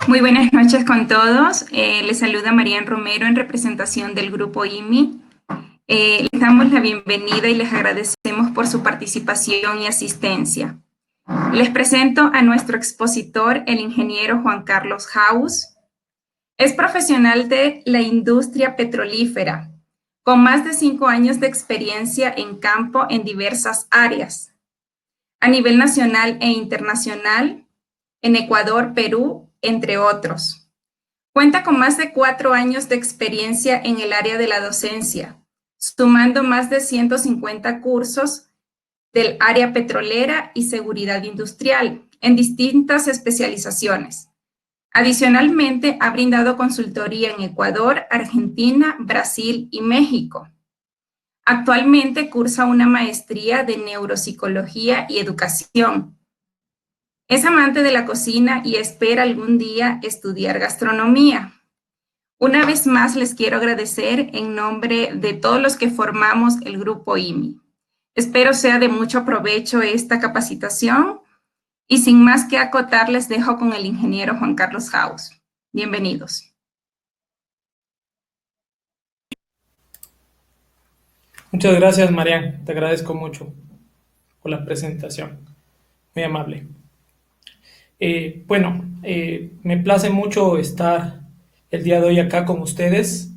Muy buenas noches con todos. Les saluda Marian Romero en representación del grupo IMI. Les damos la bienvenida y les agradecemos por su participación y asistencia. Les presento a nuestro expositor, el ingeniero Juan Carlos Haus. Es profesional de la industria petrolífera, con más de 5 años de experiencia en campo en diversas áreas, a nivel nacional e internacional, en Ecuador, Perú, entre otros. Cuenta con más de 4 años de experiencia en el área de la docencia, sumando más de 150 cursos del área petrolera y seguridad industrial en distintas especializaciones. Adicionalmente, ha brindado consultoría en Ecuador, Argentina, Brasil y México. Actualmente cursa una maestría de neuropsicología y educación. Es amante de la cocina y espera algún día estudiar gastronomía. Una vez más les quiero agradecer en nombre de todos los que formamos el grupo IMI. Espero sea de mucho provecho esta capacitación y sin más que acotar les dejo con el ingeniero Juan Carlos Haus. Bienvenidos. Muchas gracias, Marian. Te agradezco mucho por la presentación. Muy amable. Me place mucho estar el día de hoy acá con ustedes.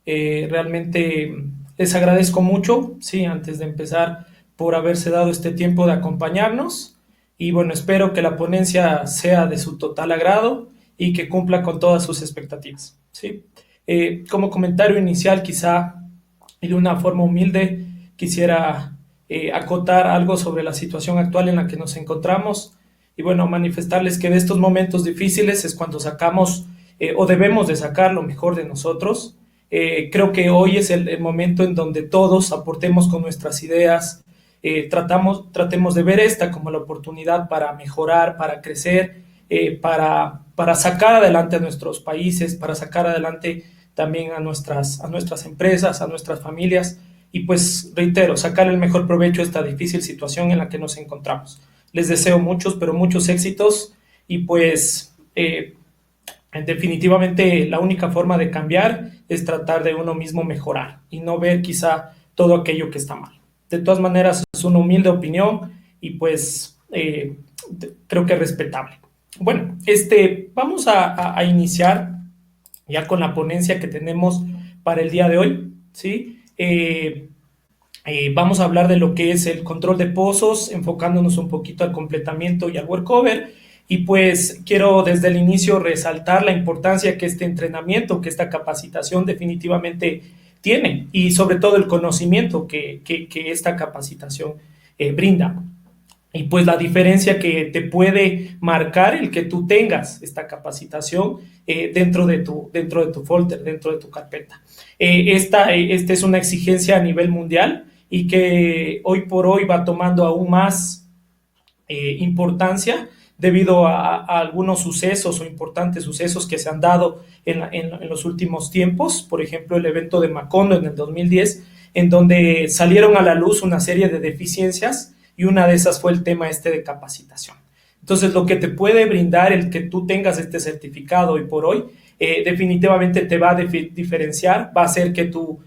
Realmente les agradezco mucho, sí, antes de empezar, por haberse dado este tiempo de acompañarnos. Y bueno, espero que la ponencia sea de su total agrado y que cumpla con todas sus expectativas, ¿sí? Como comentario inicial, quizá, y de una forma humilde, quisiera acotar algo sobre la situación actual en la que nos encontramos y bueno, manifestarles que de estos momentos difíciles es cuando sacamos o debemos de sacar lo mejor de nosotros. Creo que hoy es el momento en donde todos aportemos con nuestras ideas, tratemos de ver esta como la oportunidad para mejorar, para crecer, para sacar adelante a nuestros países, para sacar adelante también a nuestras empresas, a nuestras familias y pues reitero, sacar el mejor provecho a esta difícil situación en la que nos encontramos. Les deseo muchos, pero muchos éxitos y pues definitivamente la única forma de cambiar es tratar de uno mismo mejorar y no ver quizá todo aquello que está mal. De todas maneras es una humilde opinión y pues creo que es respetable. Bueno, vamos a iniciar ya con la ponencia que tenemos para el día de hoy, ¿sí? Vamos a hablar de lo que es el control de pozos, enfocándonos un poquito al completamiento y al workover. Y pues quiero desde el inicio resaltar la importancia que este entrenamiento, que esta capacitación definitivamente tiene y sobre todo el conocimiento que esta capacitación brinda. Y pues la diferencia que te puede marcar el que tú tengas esta capacitación dentro de tu folder, dentro de tu carpeta. Esta es una exigencia a nivel mundial y que hoy por hoy va tomando aún más importancia debido a algunos sucesos o importantes sucesos que se han dado en los últimos tiempos. Por ejemplo, el evento de Macondo en el 2010, en donde salieron a la luz una serie de deficiencias y una de esas fue el tema de capacitación. Entonces, lo que te puede brindar el que tú tengas este certificado hoy por hoy, definitivamente te va a diferenciar, va a hacer que tu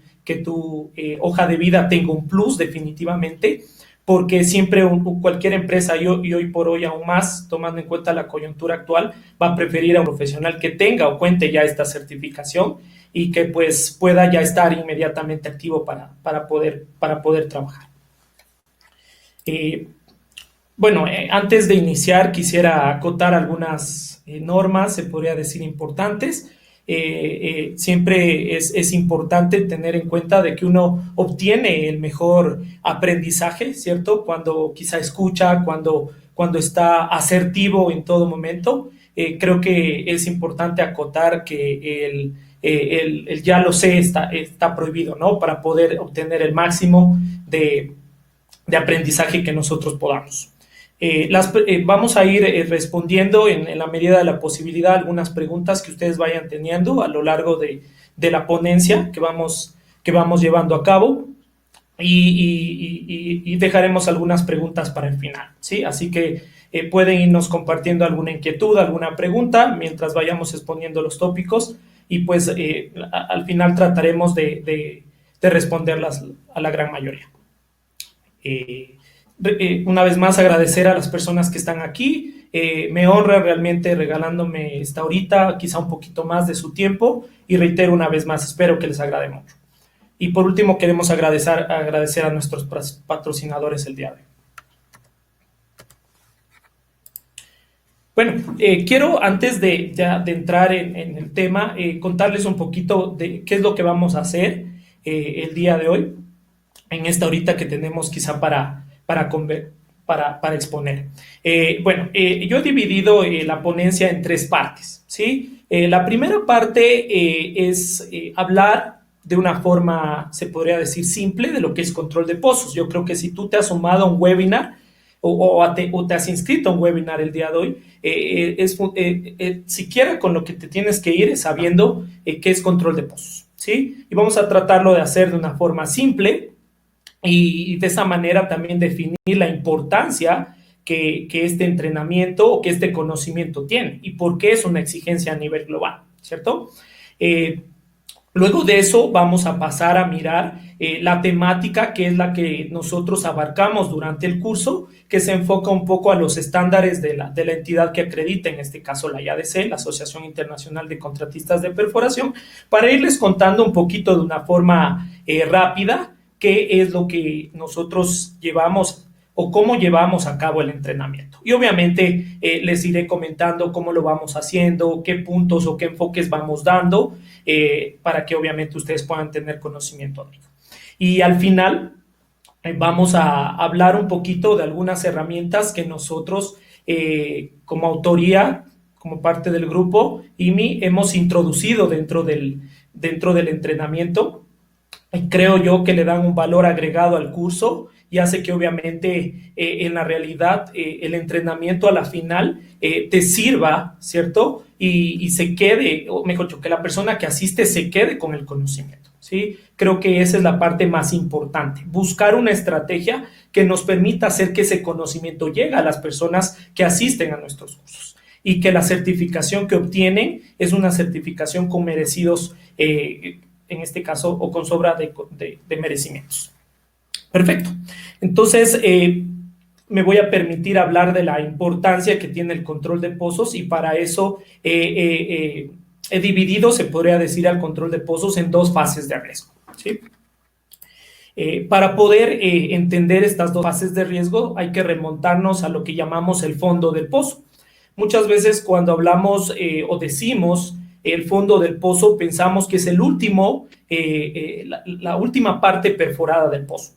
hoja de vida tenga un plus definitivamente, porque siempre cualquier empresa y hoy por hoy aún más, tomando en cuenta la coyuntura actual, va a preferir a un profesional que tenga o cuente ya esta certificación y que pues pueda ya estar inmediatamente activo para poder trabajar. Antes de iniciar quisiera acotar algunas normas, se podría decir importantes. Siempre es importante tener en cuenta de que uno obtiene el mejor aprendizaje, ¿cierto? Cuando quizá escucha, cuando está asertivo en todo momento. Creo que es importante acotar que el ya lo sé está prohibido, ¿no? Para poder obtener el máximo de aprendizaje que nosotros podamos. Vamos a ir respondiendo en la medida de la posibilidad algunas preguntas que ustedes vayan teniendo a lo largo de la ponencia que vamos llevando a cabo y dejaremos algunas preguntas para el final, ¿sí? Así que pueden irnos compartiendo alguna inquietud, alguna pregunta, mientras vayamos exponiendo los tópicos y pues al final trataremos de responderlas a la gran mayoría. Una vez más agradecer a las personas que están aquí. Me honra realmente regalándome esta horita, quizá un poquito más de su tiempo, y reitero una vez más, espero que les agrade mucho. Y por último queremos agradecer a nuestros patrocinadores el día de hoy. Bueno, quiero antes de entrar en el tema, contarles un poquito de qué es lo que vamos a hacer el día de hoy, en esta horita que tenemos quizá para exponer. Yo he dividido la ponencia en 3 partes, ¿sí? La primera parte es hablar de una forma, se podría decir, simple de lo que es control de pozos. Yo creo que si tú te has sumado a un webinar o te has inscrito a un webinar el día de hoy, siquiera con lo que te tienes que ir es sabiendo qué es control de pozos, ¿sí? Y vamos a tratarlo de hacer de una forma simple y de esa manera también definir la importancia que este entrenamiento o que este conocimiento tiene y por qué es una exigencia a nivel global, ¿cierto? Luego de eso vamos a pasar a mirar la temática que es la que nosotros abarcamos durante el curso, que se enfoca un poco a los estándares de la entidad que acredita, en este caso la IADC, la Asociación Internacional de Contratistas de Perforación, para irles contando un poquito de una forma rápida qué es lo que nosotros llevamos o cómo llevamos a cabo el entrenamiento. Y obviamente les iré comentando cómo lo vamos haciendo, qué puntos o qué enfoques vamos dando, para que obviamente ustedes puedan tener conocimiento de ello. Y al final vamos a hablar un poquito de algunas herramientas que nosotros como autoría, como parte del grupo IMI, hemos introducido dentro del entrenamiento. Y creo yo que le dan un valor agregado al curso y hace que obviamente en la realidad el entrenamiento a la final te sirva, ¿cierto? Y se quede, o mejor dicho, que la persona que asiste se quede con el conocimiento, ¿sí? Creo que esa es la parte más importante, buscar una estrategia que nos permita hacer que ese conocimiento llegue a las personas que asisten a nuestros cursos y que la certificación que obtienen es una certificación con merecidos, en este caso, o con sobra de merecimientos. Perfecto. Entonces, me voy a permitir hablar de la importancia que tiene el control de pozos y para eso he dividido, se podría decir, al control de pozos en 2 fases de riesgo, ¿sí? Para poder entender estas 2 fases de riesgo hay que remontarnos a lo que llamamos el fondo del pozo. Muchas veces cuando hablamos o decimos el fondo del pozo, pensamos que es el último, la última parte perforada del pozo.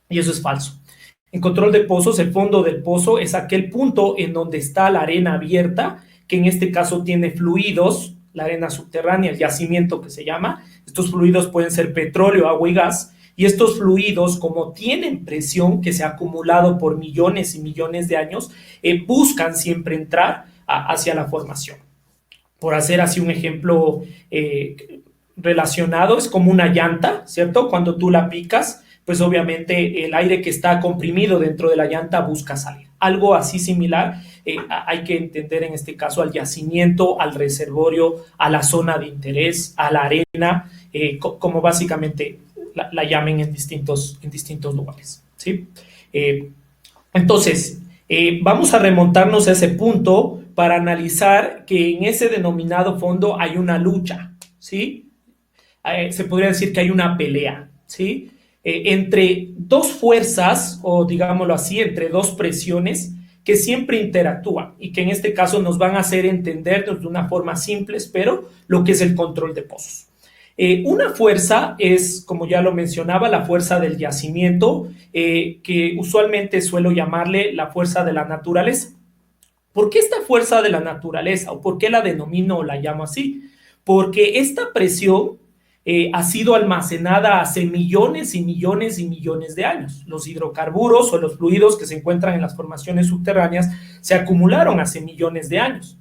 Y eso es falso. En control de pozos, el fondo del pozo es aquel punto en donde está la arena abierta, que en este caso tiene fluidos, la arena subterránea, el yacimiento que se llama. Estos fluidos pueden ser petróleo, agua y gas. Y estos fluidos, como tienen presión que se ha acumulado por millones y millones de años, buscan siempre entrar hacia la formación. Por hacer así un ejemplo relacionado, es como una llanta, ¿cierto? Cuando tú la picas, pues obviamente el aire que está comprimido dentro de la llanta busca salir. Algo así similar hay que entender en este caso al yacimiento, al reservorio, a la zona de interés, a la arena, como básicamente la llamen en distintos lugares, ¿sí? Entonces, vamos a remontarnos a ese punto para analizar que en ese denominado fondo hay una lucha, ¿sí? Se podría decir que hay una pelea, ¿sí? Entre 2 fuerzas, o digámoslo así, entre 2 presiones que siempre interactúan y que en este caso nos van a hacer entender de una forma simple, espero, lo que es el control de pozos. Una fuerza es, como ya lo mencionaba, la fuerza del yacimiento, que usualmente suelo llamarle la fuerza de la naturaleza. ¿Por qué esta fuerza de la naturaleza? ¿O por qué la denomino o la llamo así? Porque esta presión ha sido almacenada hace millones y millones y millones de años. Los hidrocarburos o los fluidos que se encuentran en las formaciones subterráneas se acumularon hace millones de años.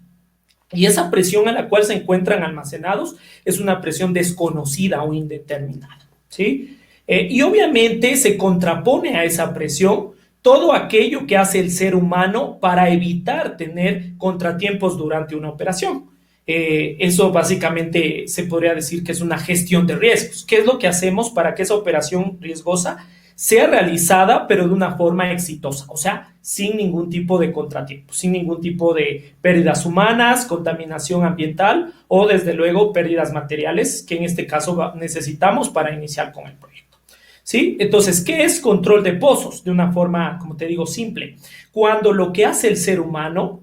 Y esa presión a la cual se encuentran almacenados es una presión desconocida o indeterminada, ¿sí? Y obviamente se contrapone a esa presión todo aquello que hace el ser humano para evitar tener contratiempos durante una operación. Eso básicamente se podría decir que es una gestión de riesgos. ¿Qué es lo que hacemos para que esa operación riesgosa sea realizada, pero de una forma exitosa? O sea, sin ningún tipo de contratiempo, sin ningún tipo de pérdidas humanas, contaminación ambiental o, desde luego, pérdidas materiales, que en este caso necesitamos para iniciar con el proyecto. ¿Sí? Entonces, ¿qué es control de pozos? De una forma, como te digo, simple. Cuando lo que hace el ser humano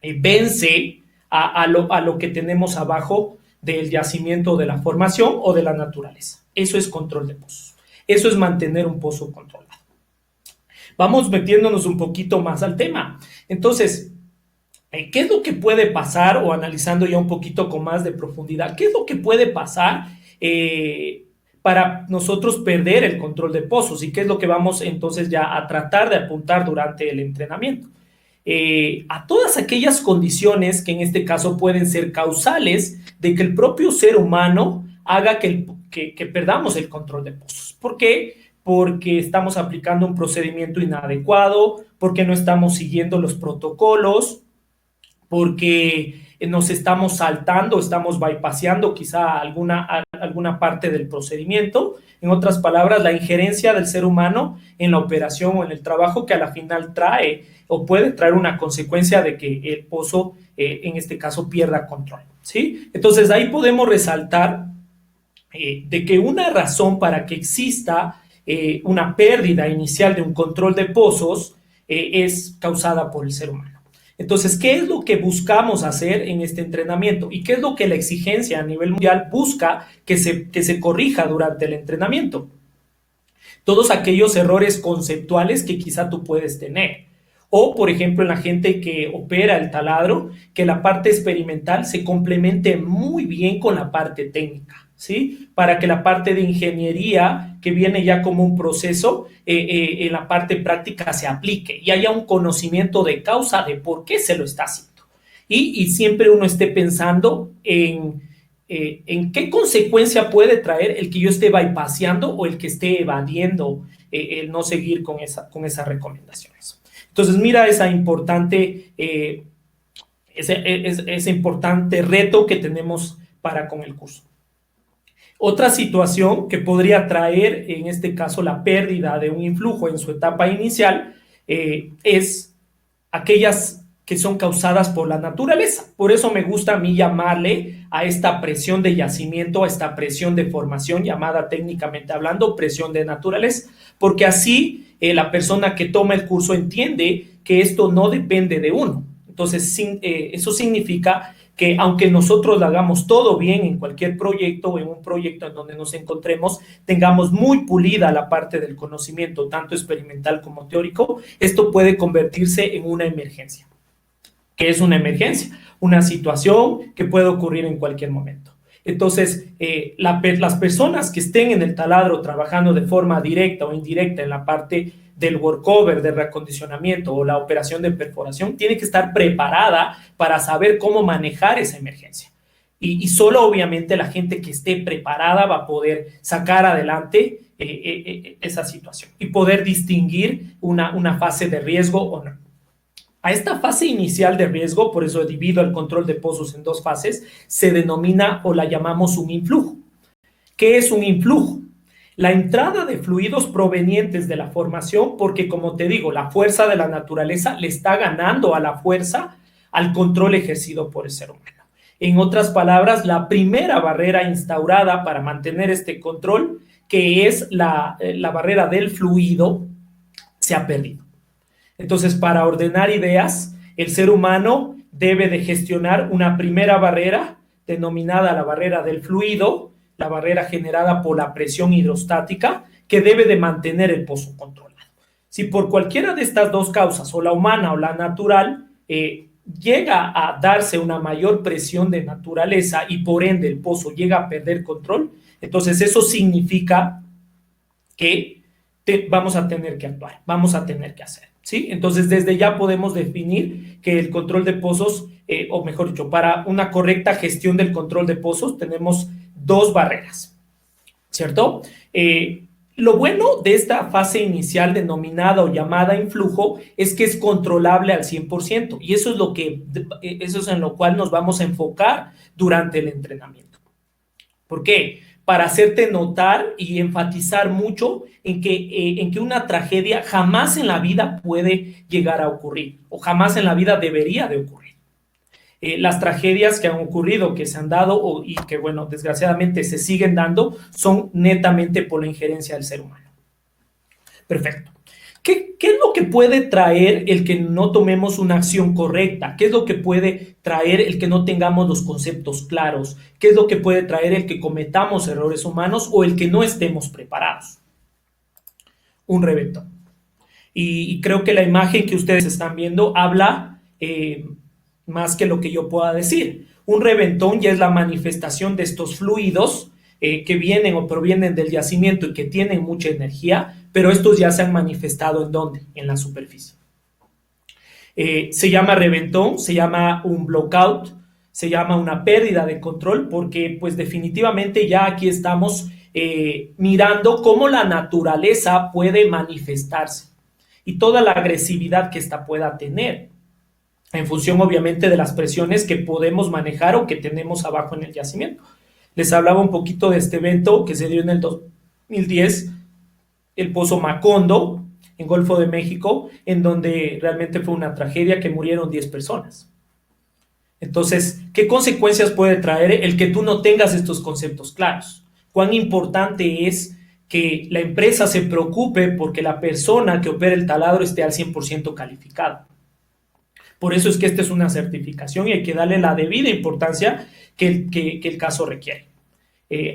vence a lo que tenemos abajo del yacimiento de la formación o de la naturaleza. Eso es control de pozos. Eso es mantener un pozo controlado. Vamos metiéndonos un poquito más al tema. Entonces, ¿qué es lo que puede pasar? O analizando ya un poquito con más de profundidad, ¿qué es lo que puede pasar para nosotros perder el control de pozos? ¿Y qué es lo que vamos entonces ya a tratar de apuntar durante el entrenamiento? A todas aquellas condiciones que en este caso pueden ser causales de que el propio ser humano haga que perdamos el control de pozos. ¿Por qué? Porque estamos aplicando un procedimiento inadecuado, porque no estamos siguiendo los protocolos, porque nos estamos saltando, estamos bypassando quizá alguna parte del procedimiento. En otras palabras, la injerencia del ser humano en la operación o en el trabajo, que a la final trae o puede traer una consecuencia de que el pozo, en este caso, pierda control, ¿sí? Entonces, ahí podemos resaltar de que una razón para que exista una pérdida inicial de un control de pozos es causada por el ser humano. Entonces, ¿qué es lo que buscamos hacer en este entrenamiento? ¿Y qué es lo que la exigencia a nivel mundial busca que se corrija durante el entrenamiento? Todos aquellos errores conceptuales que quizá tú puedes tener. O, por ejemplo, en la gente que opera el taladro, que la parte experimental se complemente muy bien con la parte técnica, ¿sí? Para que la parte de ingeniería, que viene ya como un proceso, en la parte práctica se aplique y haya un conocimiento de causa de por qué se lo está haciendo. Y siempre uno esté pensando en qué consecuencia puede traer el que yo esté bypassando o el que esté evadiendo el no seguir con esas recomendaciones. Entonces, mira ese importante reto que tenemos para con el curso. Otra situación que podría traer, en este caso, la pérdida de un influjo en su etapa inicial, es aquellas que son causadas por la naturaleza. Por eso me gusta a mí llamarle a esta presión de yacimiento, a esta presión de formación, llamada técnicamente hablando presión de naturaleza, porque así la persona que toma el curso entiende que esto no depende de uno. Entonces, eso significa que aunque nosotros lo hagamos todo bien en cualquier proyecto o en un proyecto en donde nos encontremos, tengamos muy pulida la parte del conocimiento, tanto experimental como teórico, esto puede convertirse en una emergencia. ¿Qué es una emergencia? Una situación que puede ocurrir en cualquier momento. Entonces, las personas que estén en el taladro trabajando de forma directa o indirecta en la parte del workover, de reacondicionamiento o la operación de perforación, tiene que estar preparada para saber cómo manejar esa emergencia. Y solo obviamente la gente que esté preparada va a poder sacar adelante esa situación y poder distinguir una fase de riesgo o no. A esta fase inicial de riesgo, por eso divido el control de pozos en dos fases, se denomina o la llamamos un influjo. ¿Qué es un influjo? La entrada de fluidos provenientes de la formación, porque como te digo, la fuerza de la naturaleza le está ganando a la fuerza al control ejercido por el ser humano. En otras palabras, la primera barrera instaurada para mantener este control, que es la barrera del fluido, se ha perdido. Entonces, para ordenar ideas, el ser humano debe de gestionar una primera barrera denominada la barrera del fluido, la barrera generada por la presión hidrostática, que debe de mantener el pozo controlado. Si por cualquiera de estas dos causas, o la humana o la natural, llega a darse una mayor presión de naturaleza y por ende el pozo llega a perder control, entonces eso significa que vamos a tener que actuar, vamos a tener que hacer. ¿Sí? Entonces, desde ya podemos definir que el control de pozos, o mejor dicho, para una correcta gestión del control de pozos, tenemos dos barreras, ¿cierto? Lo bueno de esta fase inicial denominada o llamada influjo es que es controlable al 100% y eso es en lo cual nos vamos a enfocar durante el entrenamiento. ¿Por qué? Para hacerte notar y enfatizar mucho en que una tragedia jamás en la vida puede llegar a ocurrir o jamás en la vida debería de ocurrir. Las tragedias que han ocurrido, que se han dado y que, bueno, desgraciadamente se siguen dando, son netamente por la injerencia del ser humano. Perfecto. ¿Qué es lo que puede traer el que no tomemos una acción correcta? ¿Qué es lo que puede traer el que no tengamos los conceptos claros? ¿Qué es lo que puede traer el que cometamos errores humanos o el que no estemos preparados? Un reventón. Y creo que la imagen que ustedes están viendo habla más que lo que yo pueda decir. Un reventón ya es la manifestación de estos fluidos que vienen o provienen del yacimiento y que tienen mucha energía, pero estos ya se han manifestado ¿en dónde? En la superficie. Se llama reventón, se llama un blockout, se llama una pérdida de control, porque pues definitivamente ya aquí estamos mirando cómo la naturaleza puede manifestarse y toda la agresividad que ésta pueda tener, en función obviamente de las presiones que podemos manejar o que tenemos abajo en el yacimiento. Les hablaba un poquito de este evento que se dio en el 2010, el Pozo Macondo, en Golfo de México, en donde realmente fue una tragedia que murieron 10 personas. Entonces, ¿qué consecuencias puede traer el que tú no tengas estos conceptos claros? ¿Cuán importante es que la empresa se preocupe porque la persona que opera el taladro esté al 100% calificada? Por eso es que esta es una certificación y hay que darle la debida importancia que el caso requiere.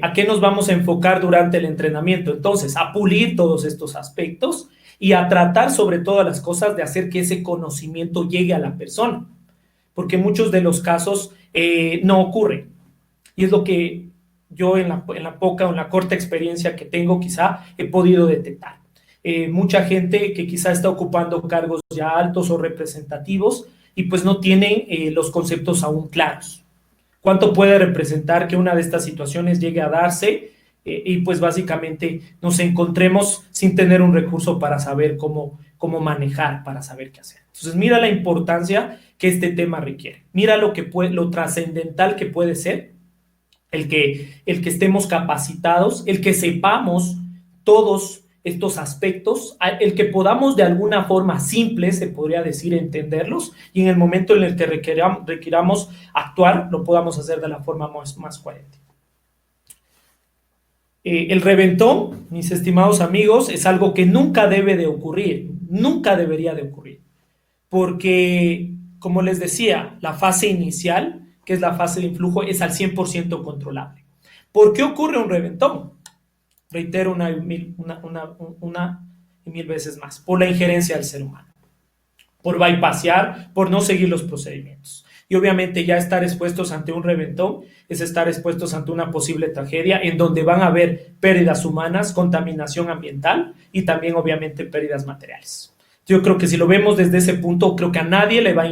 ¿A qué nos vamos a enfocar durante el entrenamiento? Entonces, a pulir todos estos aspectos y a tratar sobre todas las cosas de hacer que ese conocimiento llegue a la persona, porque muchos de los casos no ocurren. Y es lo que yo en la poca o en la corta experiencia que tengo quizá he podido detectar. Mucha gente que quizá está ocupando cargos ya altos o representativos y pues no tienen los conceptos aún claros. ¿Cuánto puede representar que una de estas situaciones llegue a darse y pues básicamente nos encontremos sin tener un recurso para saber cómo manejar, para saber qué hacer? Entonces mira la importancia que este tema requiere. Mira lo trascendental que puede ser el que estemos capacitados, el que sepamos todos estos aspectos, el que podamos de alguna forma simple, se podría decir, entenderlos y en el momento en el que requiramos actuar, lo podamos hacer de la forma más coherente. El reventón, mis estimados amigos, es algo que nunca debe de ocurrir, nunca debería de ocurrir, porque, como les decía, la fase inicial, que es la fase de influjo, es al 100% controlable. ¿Por qué ocurre un reventón? Reitero una y mil veces más, por la injerencia del ser humano, por bypassear, por no seguir los procedimientos. Y obviamente ya estar expuestos ante un reventón es estar expuestos ante una posible tragedia en donde van a haber pérdidas humanas, contaminación ambiental y también obviamente pérdidas materiales. Yo creo que si lo vemos desde ese punto, creo que a nadie le va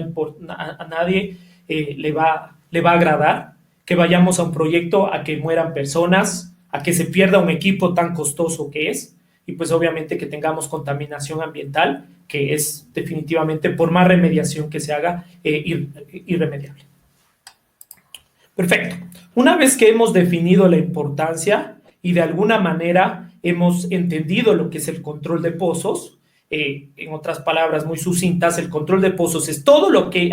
a agradar que vayamos a un proyecto a que mueran personas, a que se pierda un equipo tan costoso que es, y pues obviamente que tengamos contaminación ambiental, que es definitivamente, por más remediación que se haga, irremediable. Perfecto. Una vez que hemos definido la importancia y de alguna manera hemos entendido lo que es el control de pozos, en otras palabras muy sucintas, el control de pozos es todo lo que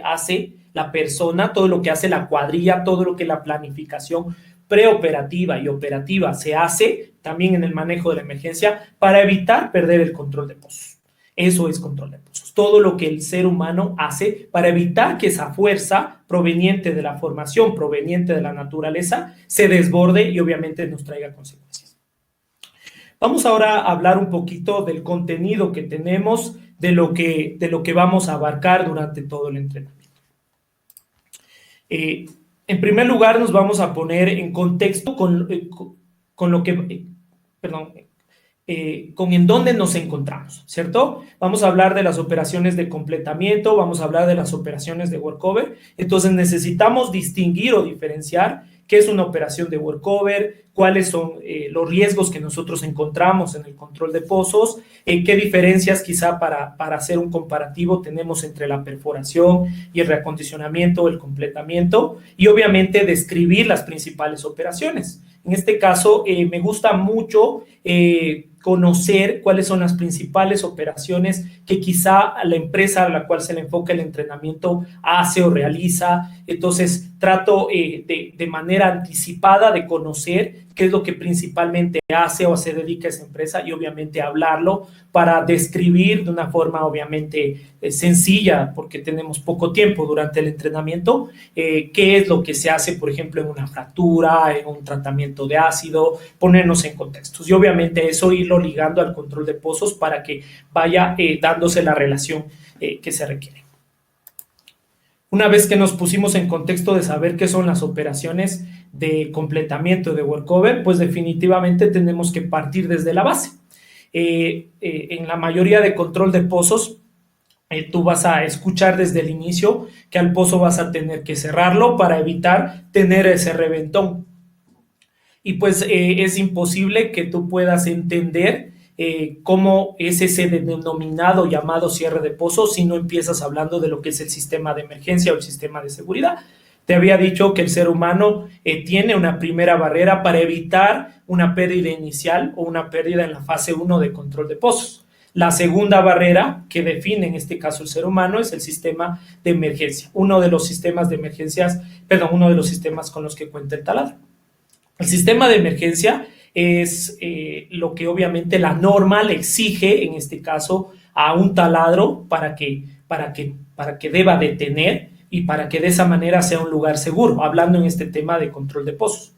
hace la persona, todo lo que hace la cuadrilla, todo lo que la planificación preoperativa y operativa se hace también en el manejo de la emergencia para evitar perder el control de pozos. Eso es control de pozos. Todo lo que el ser humano hace para evitar que esa fuerza proveniente de la formación, proveniente de la naturaleza, se desborde y obviamente nos traiga consecuencias. Vamos ahora a hablar un poquito del contenido que tenemos, de lo que vamos a abarcar durante todo el entrenamiento. En primer lugar, nos vamos a poner en contexto con en dónde nos encontramos, ¿cierto? Vamos a hablar de las operaciones de completamiento, vamos a hablar de las operaciones de workover. Entonces necesitamos distinguir o diferenciar qué es una operación de workover, cuáles son los riesgos que nosotros encontramos en el control de pozos, qué diferencias quizá para hacer un comparativo tenemos entre la perforación y el reacondicionamiento o el completamiento, y obviamente describir las principales operaciones. En este caso, me gusta mucho conocer cuáles son las principales operaciones que quizá la empresa a la cual se le enfoca el entrenamiento hace o realiza. Entonces, trato de manera anticipada de conocer qué es lo que principalmente hace o se dedica a esa empresa y obviamente hablarlo para describir de una forma obviamente sencilla, porque tenemos poco tiempo durante el entrenamiento, qué es lo que se hace, por ejemplo, en una fractura, en un tratamiento de ácido, ponernos en contextos y obviamente eso irlo ligando al control de pozos para que vaya dándose la relación que se requiere. Una vez que nos pusimos en contexto de saber qué son las operaciones de completamiento de workover, pues definitivamente tenemos que partir desde la base. En la mayoría de control de pozos, tú vas a escuchar desde el inicio que al pozo vas a tener que cerrarlo para evitar tener ese reventón. Y pues es imposible que tú puedas entender cómo es ese denominado llamado cierre de pozo si no empiezas hablando de lo que es el sistema de emergencia o el sistema de seguridad. Te había dicho que el ser humano tiene una primera barrera para evitar una pérdida inicial o una pérdida en la fase 1 de control de pozos. La segunda barrera que define en este caso el ser humano es el sistema de emergencia, uno de los sistemas con los que cuenta el taladro. El sistema de emergencia es lo que obviamente la norma le exige, en este caso, a un taladro para que deba de tener y para que de esa manera sea un lugar seguro, hablando en este tema de control de pozos.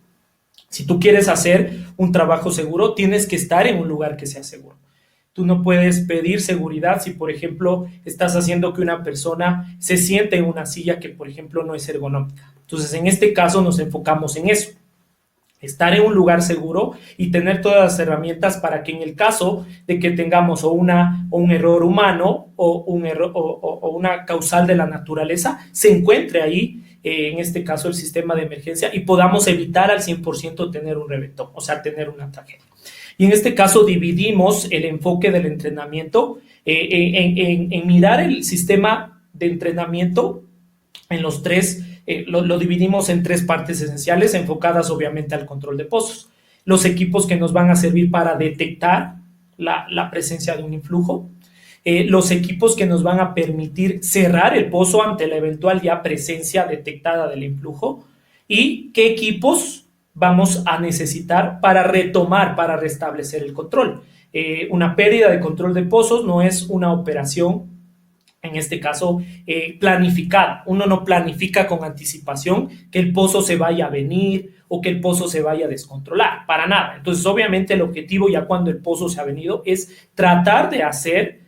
Si tú quieres hacer un trabajo seguro, tienes que estar en un lugar que sea seguro. Tú no puedes pedir seguridad si, por ejemplo, estás haciendo que una persona se siente en una silla que, por ejemplo, no es ergonómica. Entonces, en este caso nos enfocamos en eso. Estar en un lugar seguro y tener todas las herramientas para que en el caso de que tengamos o un error humano o una causal de la naturaleza, se encuentre ahí, en este caso el sistema de emergencia, y podamos evitar al 100% tener un reventón, o sea, tener una tragedia. Y en este caso dividimos el enfoque del entrenamiento en mirar el sistema de entrenamiento en los tres. Lo dividimos en tres partes esenciales enfocadas obviamente al control de pozos. Los equipos que nos van a servir para detectar la presencia de un influjo, los equipos que nos van a permitir cerrar el pozo ante la eventual ya presencia detectada del influjo y qué equipos vamos a necesitar para retomar, para restablecer el control. Una pérdida de control de pozos no es una operación en este caso, planificada. Uno no planifica con anticipación que el pozo se vaya a venir o que el pozo se vaya a descontrolar, para nada. Entonces, obviamente, el objetivo ya cuando el pozo se ha venido es tratar de hacer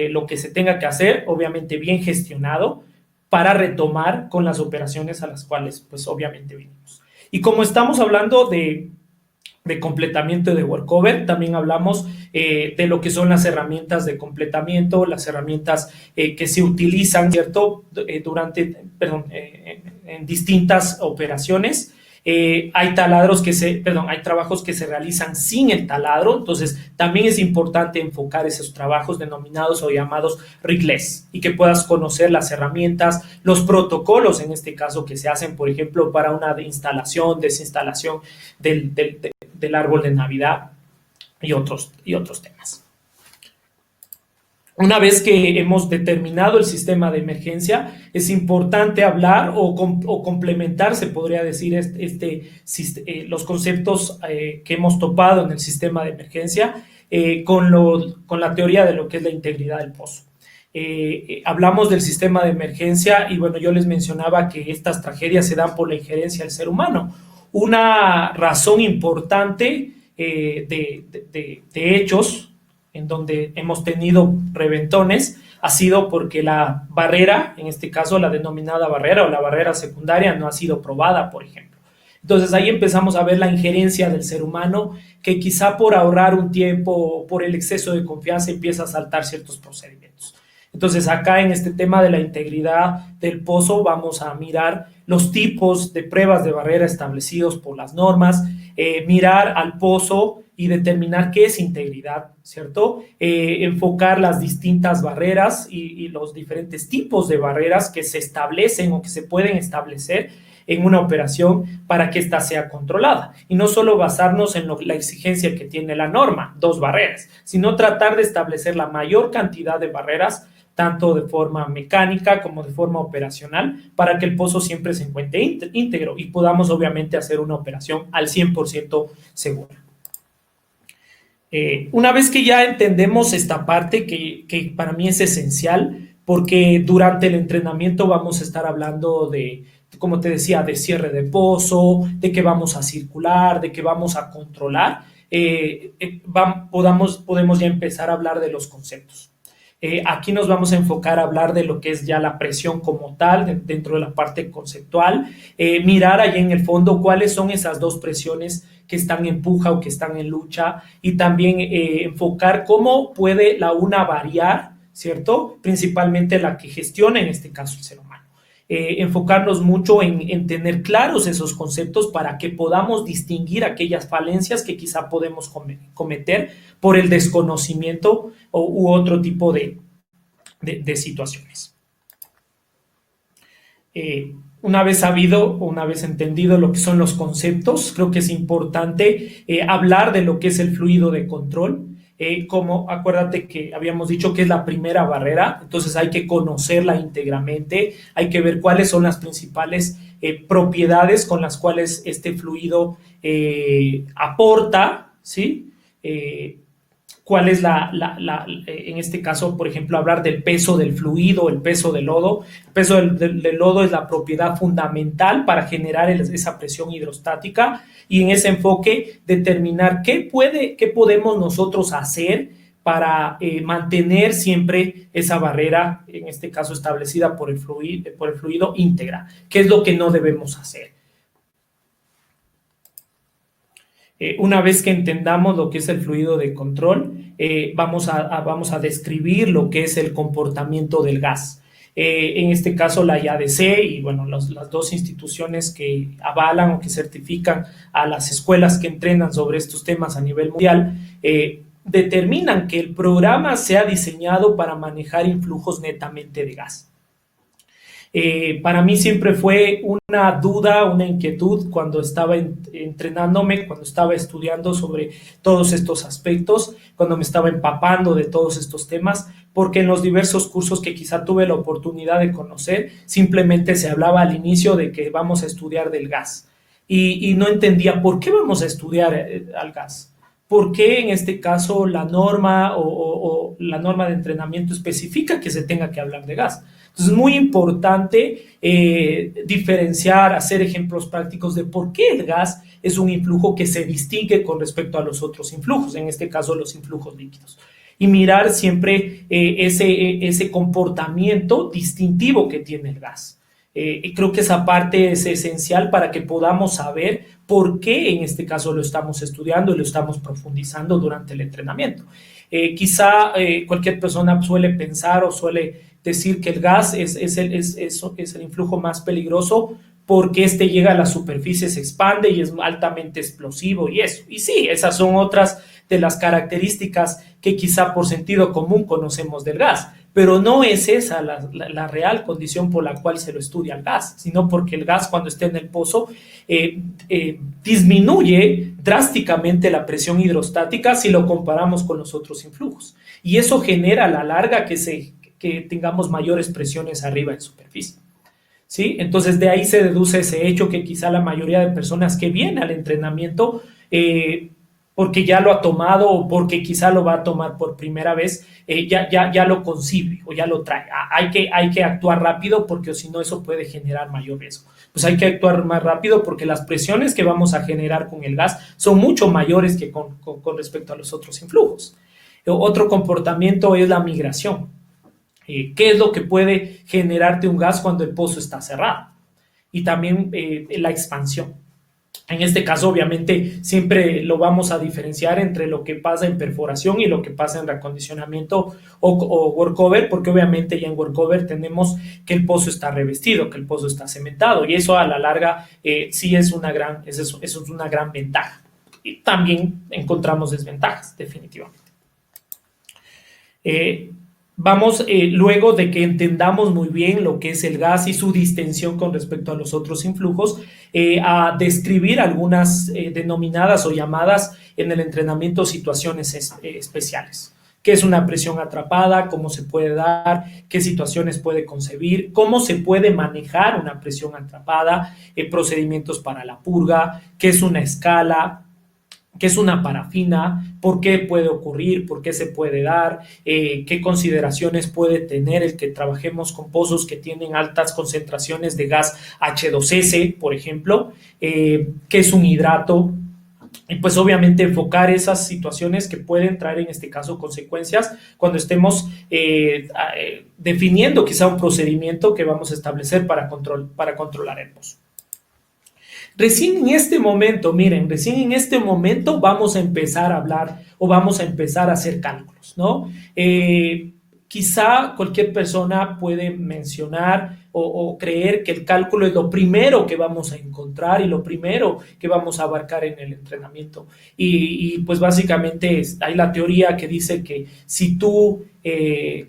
lo que se tenga que hacer, obviamente bien gestionado, para retomar con las operaciones a las cuales, pues, obviamente venimos. Y como estamos hablando de completamiento de workover, también hablamos de lo que son las herramientas de completamiento, las herramientas que se utilizan, ¿cierto? En distintas operaciones. Hay trabajos que se realizan sin el taladro, entonces también es importante enfocar esos trabajos denominados o llamados rigless y que puedas conocer las herramientas, los protocolos en este caso que se hacen, por ejemplo, para una instalación, desinstalación del árbol de Navidad y otros temas. Una vez que hemos determinado el sistema de emergencia, es importante hablar o complementar, se podría decir, los conceptos que hemos topado en el sistema de emergencia con la teoría de lo que es la integridad del pozo. Hablamos del sistema de emergencia y bueno, yo les mencionaba que estas tragedias se dan por la injerencia del ser humano. Una razón importante de hechos en donde hemos tenido reventones ha sido porque la barrera, en este caso la denominada barrera o la barrera secundaria, no ha sido probada, por ejemplo. Entonces ahí empezamos a ver la injerencia del ser humano que quizá por ahorrar un tiempo o por el exceso de confianza empieza a saltar ciertos procedimientos. Entonces acá en este tema de la integridad del pozo vamos a mirar los tipos de pruebas de barrera establecidos por las normas, mirar al pozo y determinar qué es integridad, ¿cierto? Enfocar las distintas barreras y los diferentes tipos de barreras que se establecen o que se pueden establecer en una operación para que ésta sea controlada. Y no solo basarnos en la exigencia que tiene la norma, 2 barreras, sino tratar de establecer la mayor cantidad de barreras, tanto de forma mecánica como de forma operacional, para que el pozo siempre se encuentre íntegro y podamos obviamente hacer una operación al 100% segura. Una vez que ya entendemos esta parte que para mí es esencial, porque durante el entrenamiento vamos a estar hablando de, como te decía, de cierre de pozo, de que vamos a circular, de que vamos a controlar, podemos ya empezar a hablar de los conceptos. Aquí nos vamos a enfocar a hablar de lo que es ya la presión como tal, dentro de la parte conceptual, mirar ahí en el fondo cuáles son esas 2 presiones que están en puja o que están en lucha, y también enfocar cómo puede la una variar, ¿cierto? Principalmente la que gestiona en este caso el ser humano. Enfocarnos mucho en tener claros esos conceptos para que podamos distinguir aquellas falencias que quizá podemos cometer por el desconocimiento u otro tipo de situaciones. Una vez sabido, una vez entendido lo que son los conceptos, creo que es importante hablar de lo que es el fluido de control. Como acuérdate que habíamos dicho que es la primera barrera, entonces hay que conocerla íntegramente, hay que ver cuáles son las principales propiedades con las cuales este fluido aporta, ¿sí? Cuál es en este caso, por ejemplo, hablar del peso del fluido, el peso del lodo. El peso del lodo es la propiedad fundamental para generar esa presión hidrostática, y en ese enfoque determinar qué podemos nosotros hacer para mantener siempre esa barrera, en este caso establecida por el fluido íntegra. ¿Qué es lo que no debemos hacer? Una vez que entendamos lo que es el fluido de control, vamos a describir lo que es el comportamiento del gas. En este caso la IADC y bueno, las 2 instituciones que avalan o que certifican a las escuelas que entrenan sobre estos temas a nivel mundial, determinan que el programa sea diseñado para manejar influjos netamente de gas. Para mí siempre fue una duda, una inquietud cuando estaba entrenándome, cuando estaba estudiando sobre todos estos aspectos, cuando me estaba empapando de todos estos temas, porque en los diversos cursos que quizá tuve la oportunidad de conocer, simplemente se hablaba al inicio de que vamos a estudiar del gas y no entendía por qué vamos a estudiar al gas. ¿Por qué en este caso la norma o la norma de entrenamiento especifica que se tenga que hablar de gas? Entonces es muy importante diferenciar, hacer ejemplos prácticos de por qué el gas es un influjo que se distingue con respecto a los otros influjos, en este caso los influjos líquidos. Y mirar siempre ese comportamiento distintivo que tiene el gas. Creo que esa parte es esencial para que podamos saber por qué en este caso lo estamos estudiando y lo estamos profundizando durante el entrenamiento. Quizá cualquier persona suele pensar o suele decir que el gas es el influjo más peligroso porque este llega a la superficie, se expande y es altamente explosivo y eso. Y sí, esas son otras de las características que quizá por sentido común conocemos del gas, pero no es esa la real condición por la cual se lo estudia el gas, sino porque el gas cuando esté en el pozo disminuye drásticamente la presión hidrostática si lo comparamos con los otros influjos. Y eso genera a la larga que tengamos mayores presiones arriba en superficie. ¿Sí? Entonces de ahí se deduce ese hecho que quizá la mayoría de personas que vienen al entrenamiento porque ya lo ha tomado o porque quizá lo va a tomar por primera vez, ya lo concibe o ya lo trae. Hay que actuar rápido porque si no eso puede generar mayor riesgo. Pues hay que actuar más rápido porque las presiones que vamos a generar con el gas son mucho mayores que con respecto a los otros influjos. Otro comportamiento es la migración. ¿Qué es lo que puede generarte un gas cuando el pozo está cerrado? Y también la expansión. En este caso, obviamente, siempre lo vamos a diferenciar entre lo que pasa en perforación y lo que pasa en reacondicionamiento o workover, porque obviamente ya en workover tenemos que el pozo está revestido, que el pozo está cementado, y eso a la larga sí es eso es una gran ventaja. Y también encontramos desventajas, definitivamente. Vamos, luego de que entendamos muy bien lo que es el gas y su distensión con respecto a los otros influjos, a describir algunas denominadas o llamadas en el entrenamiento situaciones especiales. ¿Qué es una presión atrapada? ¿Cómo se puede dar? ¿Qué situaciones puede concebir? ¿Cómo se puede manejar una presión atrapada? Procedimientos para la purga. ¿Qué es una escala? ¿Qué es una parafina? ¿Por qué puede ocurrir? ¿Por qué se puede dar? ¿Qué consideraciones puede tener el que trabajemos con pozos que tienen altas concentraciones de gas H2S, por ejemplo? ¿Qué es un hidrato? Y pues obviamente enfocar esas situaciones que pueden traer en este caso consecuencias cuando estemos definiendo quizá un procedimiento que vamos a establecer para controlar el pozo. Recién en este momento, miren, recién en este momento vamos a empezar a hablar o vamos a empezar a hacer cálculos, ¿no? Quizá cualquier persona puede mencionar o creer que el cálculo es lo primero que vamos a encontrar y lo primero que vamos a abarcar en el entrenamiento. Y pues básicamente hay la teoría que dice que si tú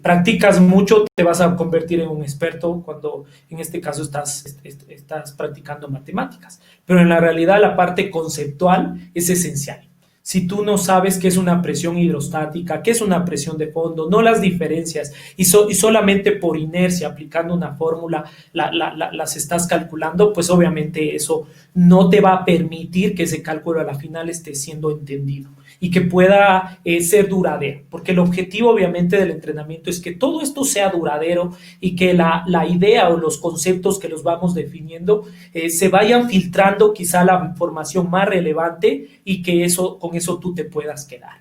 practicas mucho, te vas a convertir en un experto cuando en este caso estás practicando matemáticas. Pero en la realidad la parte conceptual es esencial. Si tú no sabes qué es una presión hidrostática, qué es una presión de fondo, no las diferencias y solamente por inercia aplicando una fórmula las estás calculando, pues obviamente eso no te va a permitir que ese cálculo a la final esté siendo entendido y que pueda ser duradero, porque el objetivo obviamente del entrenamiento es que todo esto sea duradero y que la idea o los conceptos que los vamos definiendo se vayan filtrando quizá la información más relevante y que con eso tú te puedas quedar.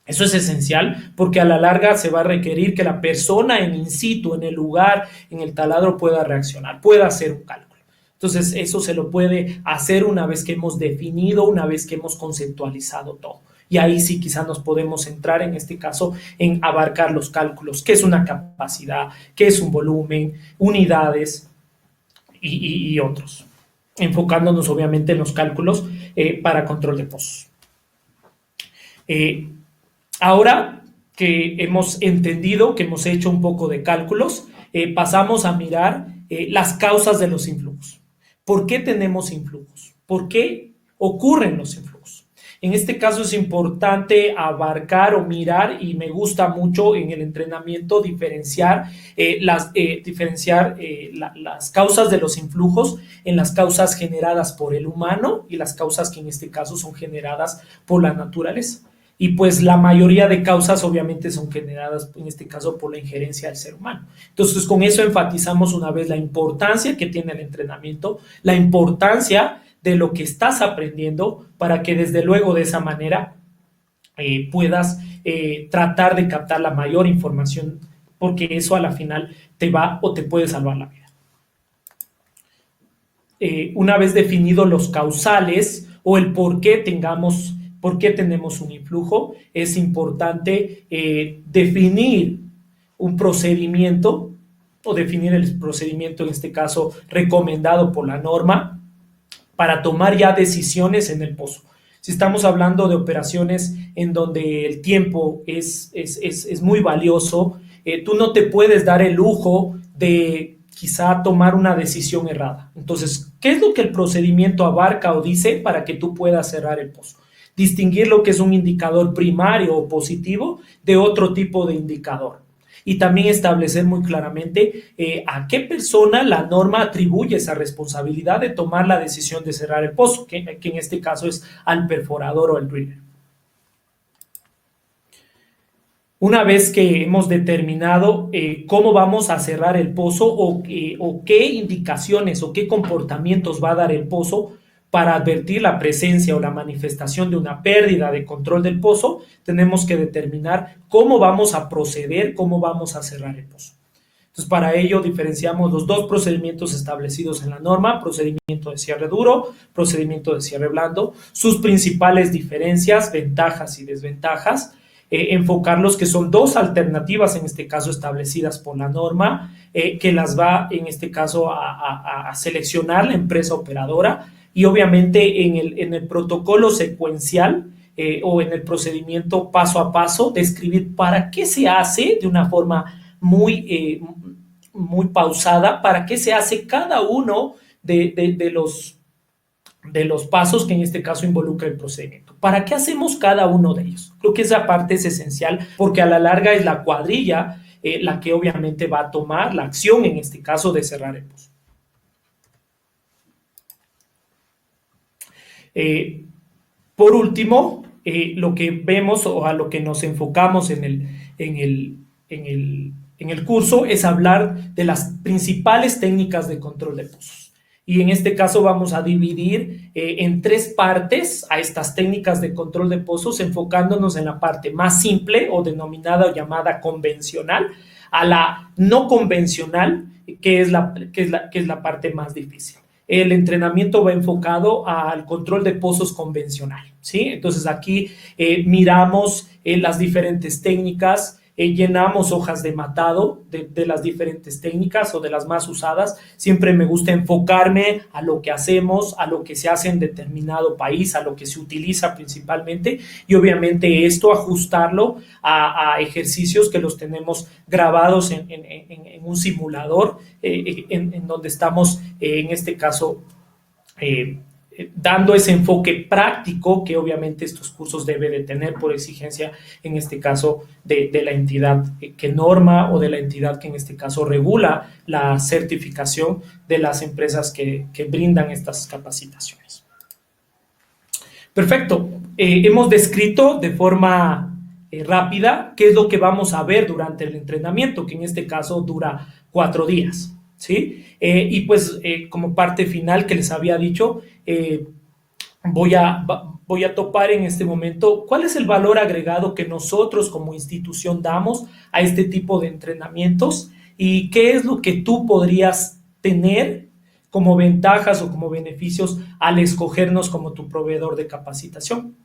Eso es esencial porque a la larga se va a requerir que la persona en in situ, en el lugar, en el taladro pueda reaccionar, pueda hacer un cálculo. Entonces eso se lo puede hacer una vez que hemos definido, una vez que hemos conceptualizado todo. Y ahí sí quizás nos podemos centrar en este caso en abarcar los cálculos, qué es una capacidad, qué es un volumen, unidades y otros. Enfocándonos obviamente en los cálculos para control de pozos. Ahora que hemos entendido, que hemos hecho un poco de cálculos, pasamos a mirar las causas de los influjos. ¿Por qué tenemos influjos? ¿Por qué ocurren los influjos? En este caso es importante abarcar o mirar, y me gusta mucho en el entrenamiento diferenciar las causas de los influjos en las causas generadas por el humano y las causas que en este caso son generadas por la naturaleza. Y pues la mayoría de causas obviamente son generadas, en este caso, por la injerencia del ser humano. Entonces, con eso enfatizamos una vez la importancia que tiene el entrenamiento, la importancia de lo que estás aprendiendo para que desde luego de esa manera puedas tratar de captar la mayor información, porque eso a la final te va o te puede salvar la vida. Una vez definidos los causales o el por qué tenemos un influjo, es importante definir un procedimiento o definir el procedimiento, en este caso, recomendado por la norma para tomar ya decisiones en el pozo. Si estamos hablando de operaciones en donde el tiempo es muy valioso, tú no te puedes dar el lujo de quizá tomar una decisión errada. Entonces, ¿qué es lo que el procedimiento abarca o dice para que tú puedas cerrar el pozo? Distinguir lo que es un indicador primario o positivo de otro tipo de indicador. Y también establecer muy claramente a qué persona la norma atribuye esa responsabilidad de tomar la decisión de cerrar el pozo, que en este caso es al perforador o al driller. Una vez que hemos determinado cómo vamos a cerrar el pozo o qué indicaciones o qué comportamientos va a dar el pozo, para advertir la presencia o la manifestación de una pérdida de control del pozo, tenemos que determinar cómo vamos a proceder, cómo vamos a cerrar el pozo. Entonces, para ello diferenciamos los dos procedimientos establecidos en la norma: procedimiento de cierre duro, procedimiento de cierre blando, sus principales diferencias, ventajas y desventajas, enfocarlos que son dos alternativas, en este caso establecidas por la norma, que las va en este caso a seleccionar la empresa operadora, y obviamente en el protocolo secuencial o en el procedimiento paso a paso, describir para qué se hace de una forma muy pausada, para qué se hace cada uno de los pasos que en este caso involucra el procedimiento. ¿Para qué hacemos cada uno de ellos? Creo que esa parte es esencial, porque a la larga es la cuadrilla la que obviamente va a tomar la acción, en este caso, de cerrar el pozo. Por último, lo que vemos o a lo que nos enfocamos en el curso es hablar de las principales técnicas de control de pozos. Y en este caso vamos a dividir en tres partes a estas técnicas de control de pozos, enfocándonos en la parte más simple o denominada o llamada convencional, a la no convencional, que es la parte más difícil. El entrenamiento va enfocado al control de pozos convencional, ¿sí? Entonces aquí miramos las diferentes técnicas, llenamos hojas de matado de las diferentes técnicas o de las más usadas. Siempre me gusta enfocarme a lo que hacemos, a lo que se hace en determinado país, a lo que se utiliza principalmente, y obviamente esto ajustarlo a ejercicios que los tenemos grabados en un simulador, en donde estamos, en este caso, dando ese enfoque práctico que obviamente estos cursos deben de tener por exigencia, en este caso, de la entidad que norma o de la entidad que en este caso regula la certificación de las empresas que brindan estas capacitaciones. Perfecto. Hemos descrito de forma rápida qué es lo que vamos a ver durante el entrenamiento, que en este caso dura 4 días. ¿Sí? Y pues como parte final que les había dicho, voy a topar en este momento cuál es el valor agregado que nosotros como institución damos a este tipo de entrenamientos y qué es lo que tú podrías tener como ventajas o como beneficios al escogernos como tu proveedor de capacitación.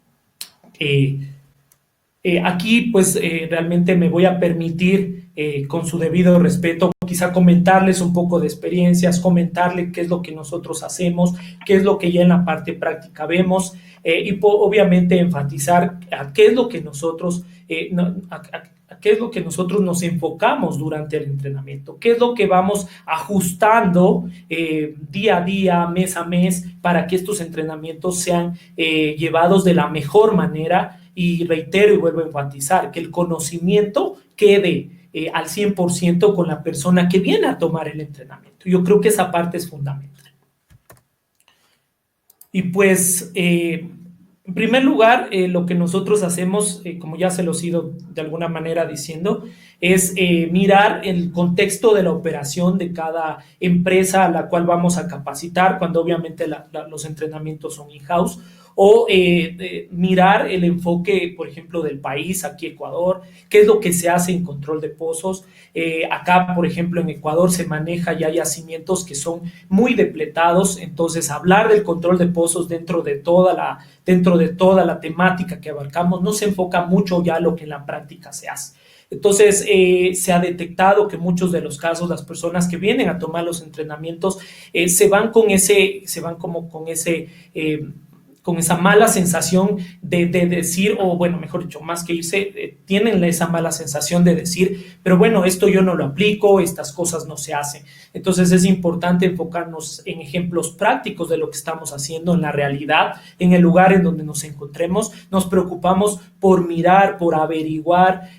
Aquí pues realmente me voy a permitir, con su debido respeto, quizá comentarles un poco de experiencias, comentarles qué es lo que nosotros hacemos, qué es lo que ya en la parte práctica vemos, y obviamente enfatizar a qué es lo que nosotros qué es lo que nosotros nos enfocamos durante el entrenamiento, qué es lo que vamos ajustando día a día, mes a mes, para que estos entrenamientos sean llevados de la mejor manera. Y reitero y vuelvo a enfatizar que el conocimiento quede al 100% con la persona que viene a tomar el entrenamiento. Yo creo que esa parte es fundamental. Y pues, en primer lugar, lo que nosotros hacemos, como ya se los he ido de alguna manera diciendo, es mirar el contexto de la operación de cada empresa a la cual vamos a capacitar, cuando obviamente los entrenamientos son in-house, o mirar el enfoque, por ejemplo, del país, aquí Ecuador, qué es lo que se hace en control de pozos. Acá, por ejemplo, en Ecuador se maneja ya yacimientos que son muy depletados, entonces hablar del control de pozos dentro de toda la temática que abarcamos no se enfoca mucho ya a lo que en la práctica se hace. Entonces, se ha detectado que muchos de los casos, las personas que vienen a tomar los entrenamientos se van con esa mala sensación de decir, o bueno, mejor dicho, más que irse, tienen esa mala sensación de decir, pero bueno, esto yo no lo aplico, estas cosas no se hacen. Entonces es importante enfocarnos en ejemplos prácticos de lo que estamos haciendo en la realidad, en el lugar en donde nos encontremos. Nos preocupamos por mirar, por averiguar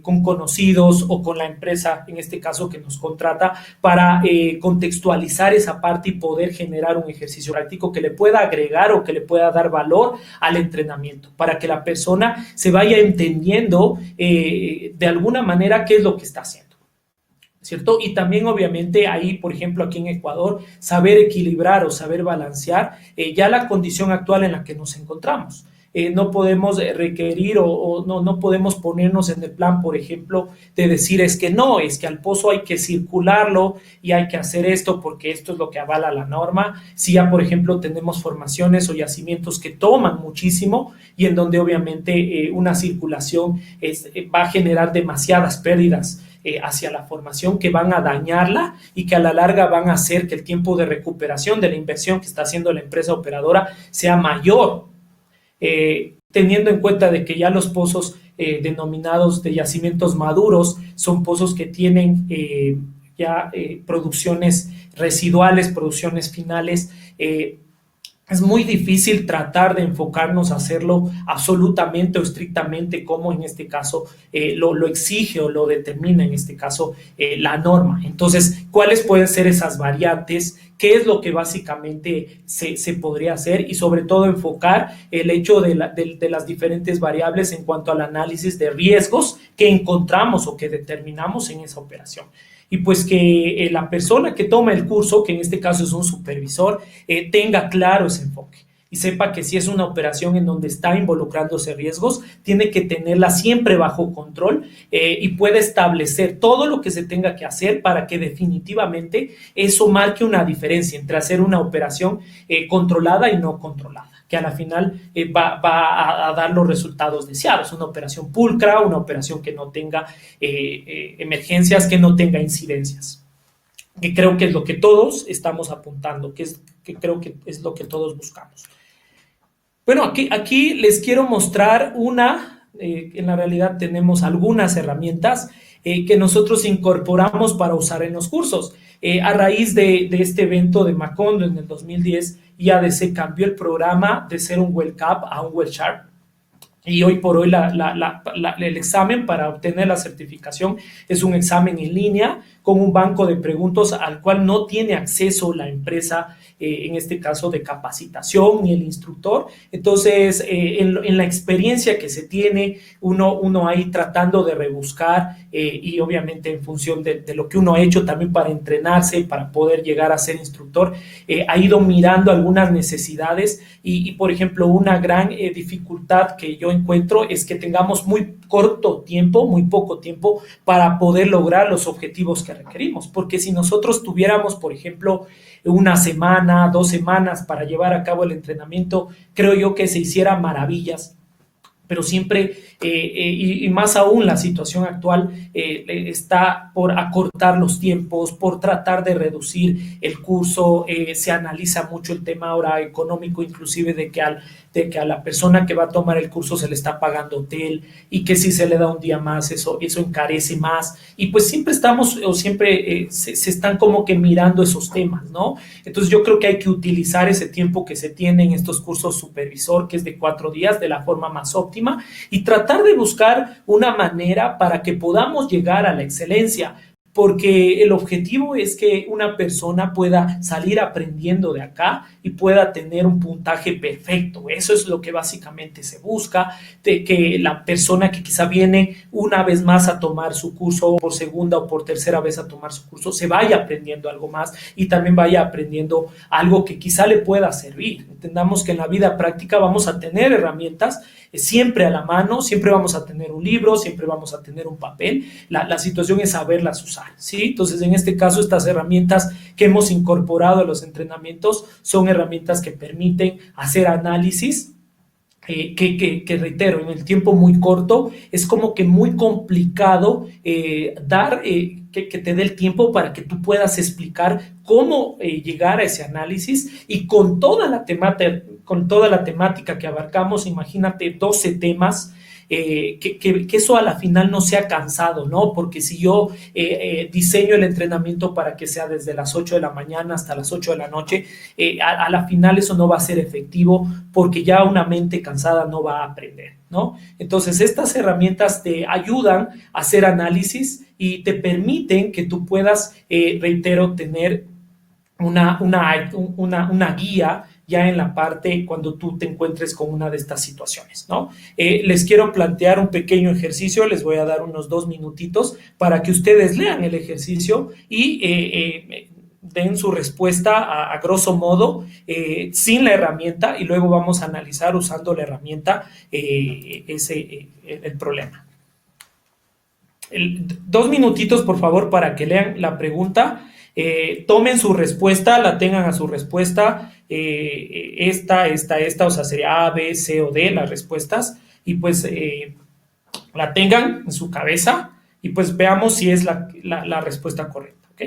con conocidos o con la empresa, en este caso, que nos contrata, para contextualizar esa parte y poder generar un ejercicio práctico que le pueda agregar o que le pueda dar valor al entrenamiento, para que la persona se vaya entendiendo de alguna manera qué es lo que está haciendo, ¿cierto? Y también obviamente ahí, por ejemplo, aquí en Ecuador, saber equilibrar o saber balancear ya la condición actual en la que nos encontramos. no podemos requerir o no podemos ponernos en el plan, por ejemplo, de decir es que no, es que al pozo hay que circularlo y hay que hacer esto porque esto es lo que avala la norma. Si ya, por ejemplo, tenemos formaciones o yacimientos que toman muchísimo y en donde obviamente una circulación va a generar demasiadas pérdidas hacia la formación que van a dañarla y que a la larga van a hacer que el tiempo de recuperación de la inversión que está haciendo la empresa operadora sea mayor, teniendo en cuenta de que ya los pozos denominados de yacimientos maduros son pozos que tienen producciones residuales, producciones finales. Es muy difícil tratar de enfocarnos a hacerlo absolutamente o estrictamente como en este caso lo exige o lo determina en este caso la norma. Entonces, ¿cuáles pueden ser esas variantes? ¿Qué es lo que básicamente se podría hacer? Y sobre todo enfocar el hecho de las diferentes variables en cuanto al análisis de riesgos que encontramos o que determinamos en esa operación. Y pues que la persona que toma el curso, que en este caso es un supervisor, tenga claro ese enfoque y sepa que si es una operación en donde está involucrándose riesgos, tiene que tenerla siempre bajo control y puede establecer todo lo que se tenga que hacer para que definitivamente eso marque una diferencia entre hacer una operación controlada y no controlada, que a la final va a dar los resultados deseados, una operación pulcra, una operación que no tenga emergencias, que no tenga incidencias, que creo que es lo que todos estamos apuntando, que creo que es lo que todos buscamos. Bueno, aquí les quiero mostrar en la realidad tenemos algunas herramientas que nosotros incorporamos para usar en los cursos. A raíz de este evento de Macondo en el 2010, IADC cambió el programa de ser un WELCAP a un WELSHARP. Y hoy por hoy el examen para obtener la certificación es un examen en línea con un banco de preguntas al cual no tiene acceso la empresa, en este caso de capacitación, ni el instructor. Entonces, en la experiencia que se tiene, uno ahí tratando de rebuscar y obviamente en función de lo que uno ha hecho también para entrenarse, para poder llegar a ser instructor, ha ido mirando algunas necesidades y por ejemplo, una gran dificultad que yo encuentro es que tengamos muy poco tiempo para poder lograr los objetivos que requerimos, porque si nosotros tuviéramos, por ejemplo, una semana, 2 semanas para llevar a cabo el entrenamiento, creo yo que se hiciera maravillas, pero siempre, y más aún la situación actual, está por acortar los tiempos, por tratar de reducir el curso, se analiza mucho el tema ahora económico, inclusive de que a la persona que va a tomar el curso se le está pagando hotel y que si se le da un día más, eso encarece más. Y pues siempre se están como que mirando esos temas, ¿no? Entonces yo creo que hay que utilizar ese tiempo que se tiene en estos cursos supervisor, que es de 4 días, de la forma más óptima y tratar de buscar una manera para que podamos llegar a la excelencia. Porque el objetivo es que una persona pueda salir aprendiendo de acá y pueda tener un puntaje perfecto. Eso es lo que básicamente se busca, de que la persona que quizá viene una vez más a tomar su curso, por segunda o por tercera vez a tomar su curso, se vaya aprendiendo algo más y también vaya aprendiendo algo que quizá le pueda servir. Entendamos que en la vida práctica vamos a tener herramientas siempre a la mano, siempre vamos a tener un libro, siempre vamos a tener un papel. La situación es saberlas usar, ¿sí? Entonces, en este caso, estas herramientas que hemos incorporado a los entrenamientos son herramientas que permiten hacer análisis, que reitero, en el tiempo muy corto es como que muy complicado dar que te dé el tiempo para que tú puedas explicar cómo llegar a ese análisis y con toda la temática que abarcamos. Imagínate 12 temas, que eso a la final no sea cansado, ¿no? Porque si yo diseño el entrenamiento para que sea desde las 8 de la mañana hasta las 8 de la noche, a la final eso no va a ser efectivo porque ya una mente cansada no va a aprender, ¿no? Entonces, estas herramientas te ayudan a hacer análisis y te permiten que tú puedas, reitero, tener una guía ya en la parte cuando tú te encuentres con una de estas situaciones, ¿no? Les quiero plantear un pequeño ejercicio, les voy a dar unos 2 minutitos para que ustedes lean el ejercicio y den su respuesta a grosso modo sin la herramienta y luego vamos a analizar usando la herramienta el problema. 2 minutitos, por favor, para que lean la pregunta. Tomen su respuesta, la tengan a su respuesta, esta, o sea, sería A, B, C o D, las respuestas, y pues la tengan en su cabeza y pues veamos si es la respuesta correcta, ¿ok?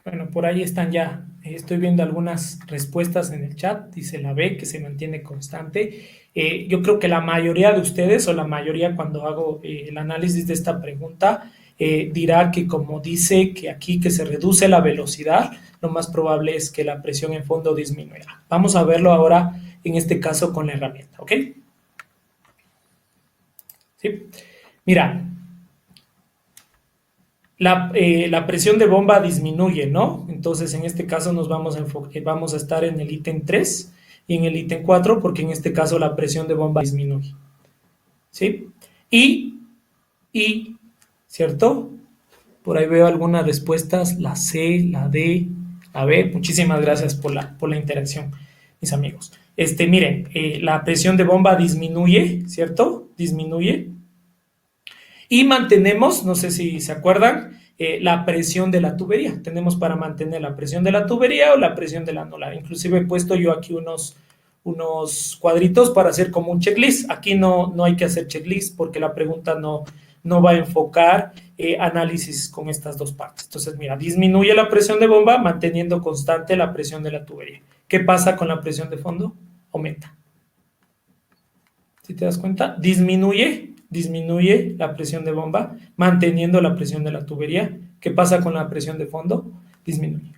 Bueno, por ahí están ya. Estoy viendo algunas respuestas en el chat. Dice la B, que se mantiene constante. Yo creo que la mayoría de ustedes, o la mayoría cuando hago el análisis de esta pregunta, dirá que como dice que aquí que se reduce la velocidad, lo más probable es que la presión en fondo disminuya. Vamos a verlo ahora, en este caso, con la herramienta, ¿ok? ¿Sí? Mira, la presión de bomba disminuye, ¿no? Entonces, en este caso vamos a estar en el ítem 3 y en el ítem 4, porque en este caso la presión de bomba disminuye, ¿sí? Y ¿cierto? Por ahí veo algunas respuestas, la C, la D, la B. Muchísimas gracias por la interacción, mis amigos. Miren, la presión de bomba disminuye, ¿cierto? Disminuye. Y mantenemos, no sé si se acuerdan, la presión de la tubería. Tenemos para mantener la presión de la tubería o la presión del anular. Inclusive he puesto yo aquí unos cuadritos para hacer como un checklist. Aquí no hay que hacer checklist porque la pregunta no va a enfocar análisis con estas dos partes. Entonces, mira, disminuye la presión de bomba manteniendo constante la presión de la tubería. ¿Qué pasa con la presión de fondo? Aumenta. ¿Sí te das cuenta? Disminuye la presión de bomba, manteniendo la presión de la tubería. ¿Qué pasa con la presión de fondo? Disminuye.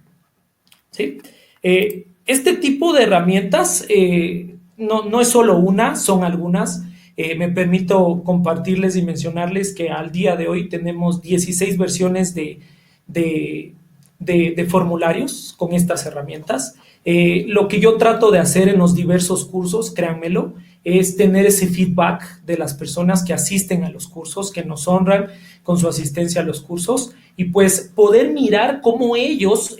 ¿Sí? Este tipo de herramientas no es solo una, son algunas. Me permito compartirles y mencionarles que al día de hoy tenemos 16 versiones de formularios con estas herramientas. Lo que yo trato de hacer en los diversos cursos, créanmelo, es tener ese feedback de las personas que asisten a los cursos, que nos honran con su asistencia a los cursos y pues poder mirar cómo ellos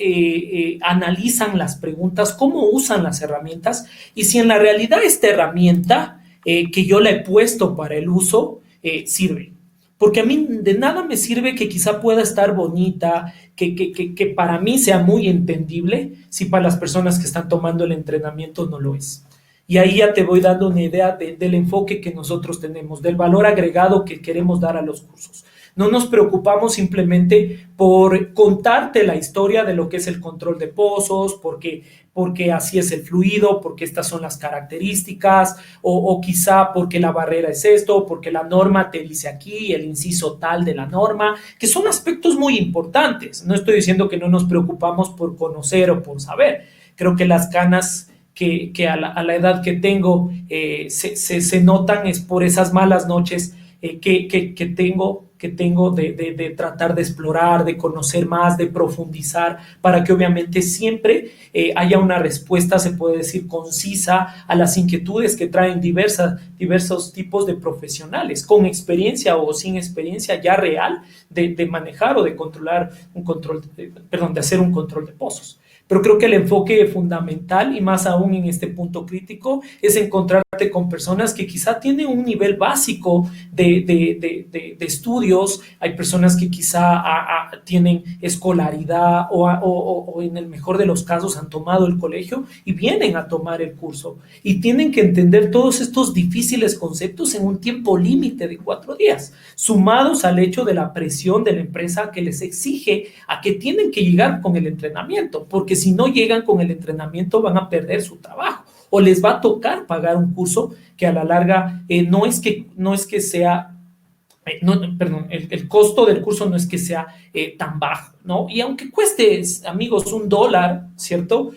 analizan las preguntas, cómo usan las herramientas y si en la realidad esta herramienta que yo la he puesto para el uso sirve. Porque a mí de nada me sirve que quizá pueda estar bonita, que para mí sea muy entendible, si para las personas que están tomando el entrenamiento no lo es. Y ahí ya te voy dando una idea del enfoque que nosotros tenemos, del valor agregado que queremos dar a los cursos. No nos preocupamos simplemente por contarte la historia de lo que es el control de pozos, porque así es el fluido, porque estas son las características, o quizá porque la barrera es esto, porque la norma te dice aquí, el inciso tal de la norma, que son aspectos muy importantes. No estoy diciendo que no nos preocupamos por conocer o por saber. Creo que las canas que a la edad que tengo se notan es por esas malas noches que que tengo de tratar de explorar, de conocer más, de profundizar, para que obviamente siempre haya una respuesta, se puede decir, concisa a las inquietudes que traen diversos tipos de profesionales, con experiencia o sin experiencia ya real de manejar o de controlar de hacer un control de pozos. Pero creo que el enfoque fundamental, y más aún en este punto crítico, es encontrarte con personas que quizá tienen un nivel básico de estudios. Hay personas que quizá tienen escolaridad o en el mejor de los casos han tomado el colegio y vienen a tomar el curso. Y tienen que entender todos estos difíciles conceptos en un tiempo límite de 4 días, sumados al hecho de la presión de la empresa que les exige a que tienen que llegar con el entrenamiento, porque si no llegan con el entrenamiento van a perder su trabajo o les va a tocar pagar un curso que a la larga no es que sea, el costo del curso no es que sea tan bajo, ¿no? Y aunque cueste, amigos, $1, ¿cierto?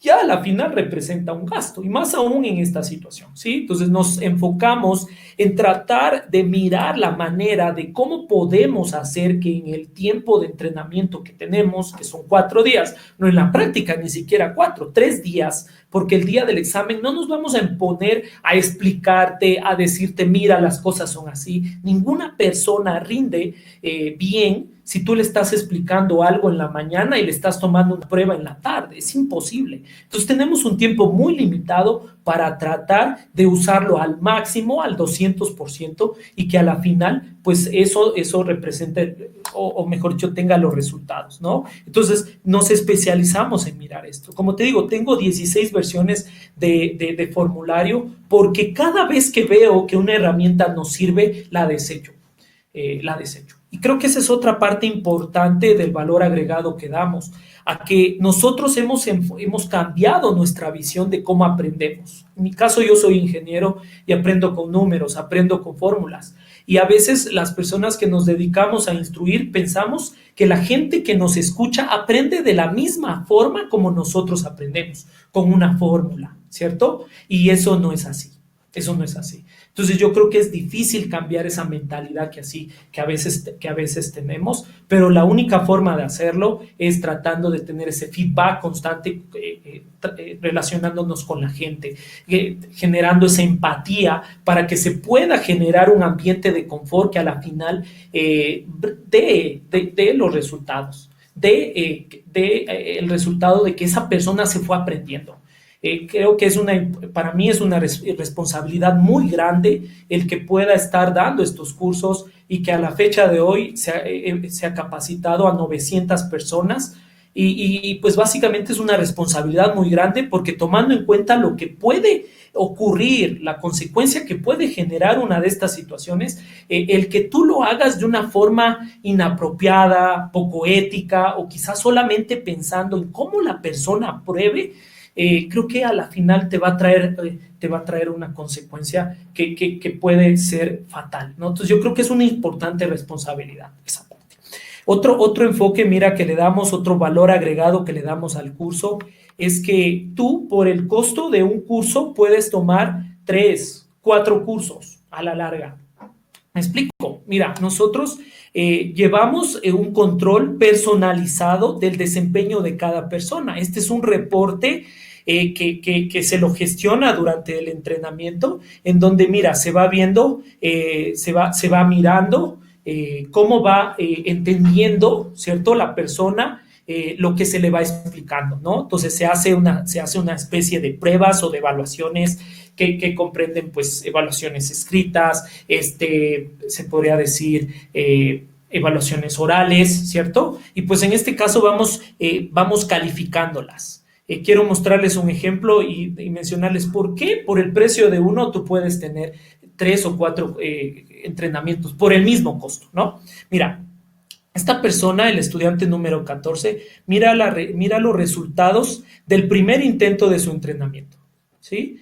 Ya a la final representa un gasto, y más aún en esta situación, ¿sí? Entonces nos enfocamos en tratar de mirar la manera de cómo podemos hacer que en el tiempo de entrenamiento que tenemos, que son 4 días, no en la práctica ni siquiera 4, 3 días, porque el día del examen no nos vamos a poner a explicarte, a decirte, mira, las cosas son así. Ninguna persona rinde bien si tú le estás explicando algo en la mañana y le estás tomando una prueba en la tarde. Es imposible. Entonces tenemos un tiempo muy limitado para tratar de usarlo al máximo, al 200%, y que a la final, pues eso represente, o mejor dicho, tenga los resultados, ¿no? Entonces nos especializamos en mirar esto. Como te digo, tengo 16 versiones de formulario, porque cada vez que veo que una herramienta nos sirve, la desecho. Y creo que esa es otra parte importante del valor agregado que damos, a que nosotros hemos cambiado nuestra visión de cómo aprendemos. En mi caso, yo soy ingeniero y aprendo con números, aprendo con fórmulas. Y a veces las personas que nos dedicamos a instruir pensamos que la gente que nos escucha aprende de la misma forma como nosotros aprendemos, con una fórmula, ¿cierto? Y eso no es así. Eso no es así. Entonces yo creo que es difícil cambiar esa mentalidad que a veces tenemos, pero la única forma de hacerlo es tratando de tener ese feedback constante, relacionándonos con la gente, generando esa empatía para que se pueda generar un ambiente de confort que a la final dé los resultados, el resultado de que esa persona se fue aprendiendo. Creo que para mí es una responsabilidad muy grande el que pueda estar dando estos cursos, y que a la fecha de hoy se ha capacitado a 900 personas y pues básicamente es una responsabilidad muy grande, porque tomando en cuenta lo que puede ocurrir, la consecuencia que puede generar una de estas situaciones, el que tú lo hagas de una forma inapropiada, poco ética, o quizás solamente pensando en cómo la persona apruebe, creo que a la final te va a traer una consecuencia que puede ser fatal, ¿no? Entonces yo creo que es una importante responsabilidad esa parte. Otro enfoque, mira, que le damos, otro valor agregado que le damos al curso, es que tú, por el costo de un curso, puedes tomar 3, 4 cursos a la larga. ¿Me explico? Mira, nosotros llevamos un control personalizado del desempeño de cada persona. Este es un reporte que se lo gestiona durante el entrenamiento, en donde, mira, se va viendo, se va mirando cómo va entendiendo, ¿cierto?, la persona lo que se le va explicando, ¿no? Entonces se hace una especie de pruebas o de evaluaciones que comprenden, pues, evaluaciones escritas, se podría decir evaluaciones orales, ¿cierto? Y pues en este caso vamos calificándolas. Quiero mostrarles un ejemplo y mencionarles por qué por el precio de uno tú puedes tener 3 o 4 entrenamientos por el mismo costo, ¿no? Mira, esta persona, el estudiante número 14, mira los resultados del primer intento de su entrenamiento, ¿sí?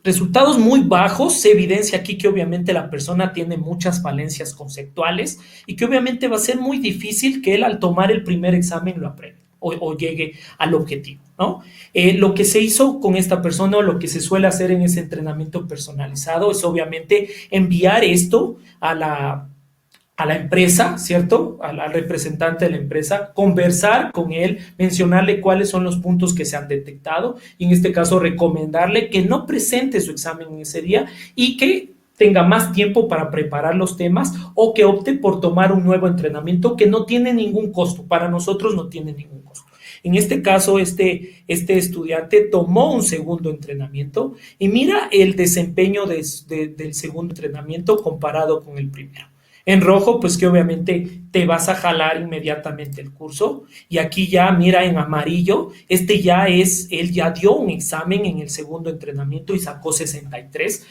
Resultados muy bajos. Se evidencia aquí que obviamente la persona tiene muchas falencias conceptuales y que obviamente va a ser muy difícil que él, al tomar el primer examen, lo aprenda. o llegue al objetivo, ¿no? Lo que se hizo con esta persona o lo que se suele hacer en ese entrenamiento personalizado es obviamente enviar esto a la empresa, ¿cierto? Al representante de la empresa, conversar con él, mencionarle cuáles son los puntos que se han detectado y en este caso recomendarle que no presente su examen en ese día y que tenga más tiempo para preparar los temas o que opte por tomar un nuevo entrenamiento que no tiene ningún costo. Para nosotros no tiene ningún costo. En este caso, este estudiante tomó un segundo entrenamiento y mira el desempeño del segundo entrenamiento comparado con el primero. En rojo, pues que obviamente te vas a jalar inmediatamente el curso. Y aquí ya, mira, en amarillo, él ya dio un examen en el segundo entrenamiento y sacó 63.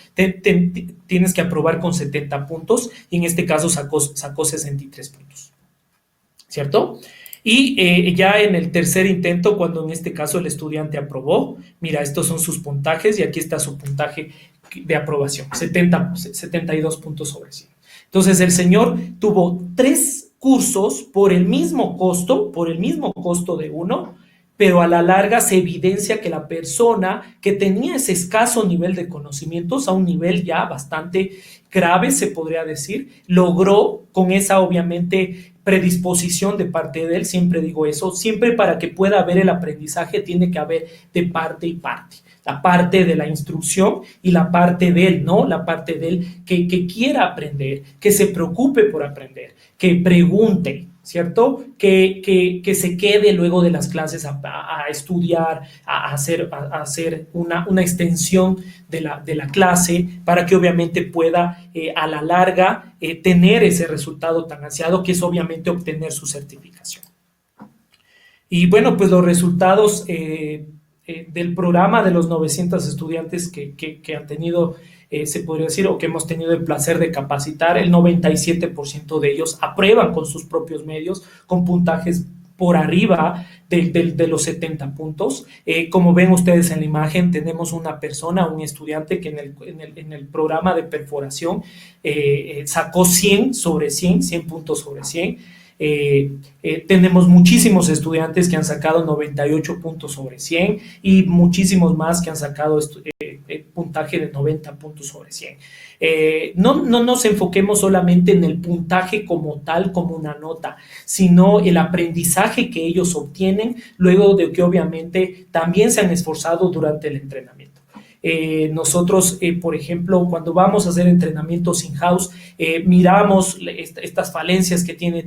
Tienes que aprobar con 70 puntos y en este caso sacó 63 puntos. ¿Cierto? Y ya en el tercer intento, cuando en este caso el estudiante aprobó, mira, estos son sus puntajes y aquí está su puntaje de aprobación, 72 puntos sobre 100. Entonces el señor tuvo 3 cursos por el mismo costo de uno, pero a la larga se evidencia que la persona que tenía ese escaso nivel de conocimientos, a un nivel ya bastante grave, se podría decir, logró con esa obviamente predisposición de parte de él, siempre digo eso, siempre para que pueda haber el aprendizaje tiene que haber de parte y parte. La parte de la instrucción y la parte de él, ¿no? La parte de él que quiera aprender, que se preocupe por aprender, que pregunte, ¿cierto? Que se quede luego de las clases a estudiar, a hacer una extensión de la clase para que obviamente pueda a la larga tener ese resultado tan ansiado que es obviamente obtener su certificación. Y bueno, pues los resultados del programa de los 900 estudiantes que han tenido, se podría decir, o que hemos tenido el placer de capacitar, el 97% de ellos aprueban con sus propios medios, con puntajes por arriba de los 70 puntos. Como ven ustedes en la imagen, tenemos una persona, un estudiante que en el programa de perforación sacó 100 sobre 100, 100 puntos sobre 100. Tenemos muchísimos estudiantes que han sacado 98 puntos sobre 100 y muchísimos más que han sacado puntaje de 90 puntos sobre 100. No nos enfoquemos solamente en el puntaje como tal, como una nota, sino el aprendizaje que ellos obtienen luego de que obviamente también se han esforzado durante el entrenamiento. Nosotros, por ejemplo, cuando vamos a hacer entrenamientos in-house, miramos estas falencias que tiene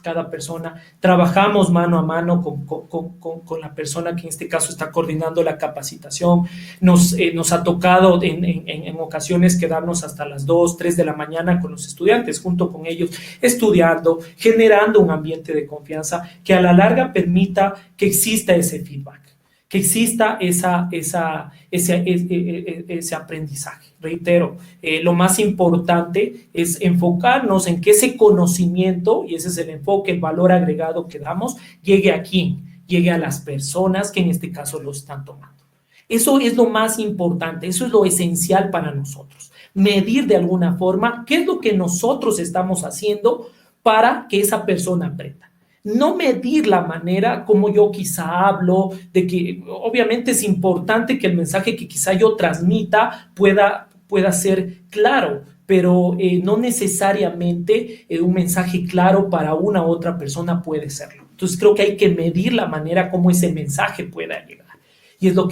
cada persona, trabajamos mano a mano con la persona que en este caso está coordinando la capacitación. Nos ha tocado en ocasiones quedarnos hasta las 2, 3 de la mañana con los estudiantes, junto con ellos, estudiando, generando un ambiente de confianza que a la larga permita que exista ese feedback, que exista ese aprendizaje. Reitero, lo más importante es enfocarnos en que ese conocimiento, y ese es el enfoque, el valor agregado que damos, llegue a quién, llegue a las personas que en este caso lo están tomando. Eso es lo más importante, eso es lo esencial para nosotros. Medir de alguna forma qué es lo que nosotros estamos haciendo para que esa persona aprenda. No medir la manera como yo quizá hablo, de que obviamente es importante que el mensaje que quizá yo transmita pueda ser claro, pero no necesariamente un mensaje claro para una u otra persona puede serlo. Entonces creo que hay que medir la manera como ese mensaje pueda llegar. Y es lo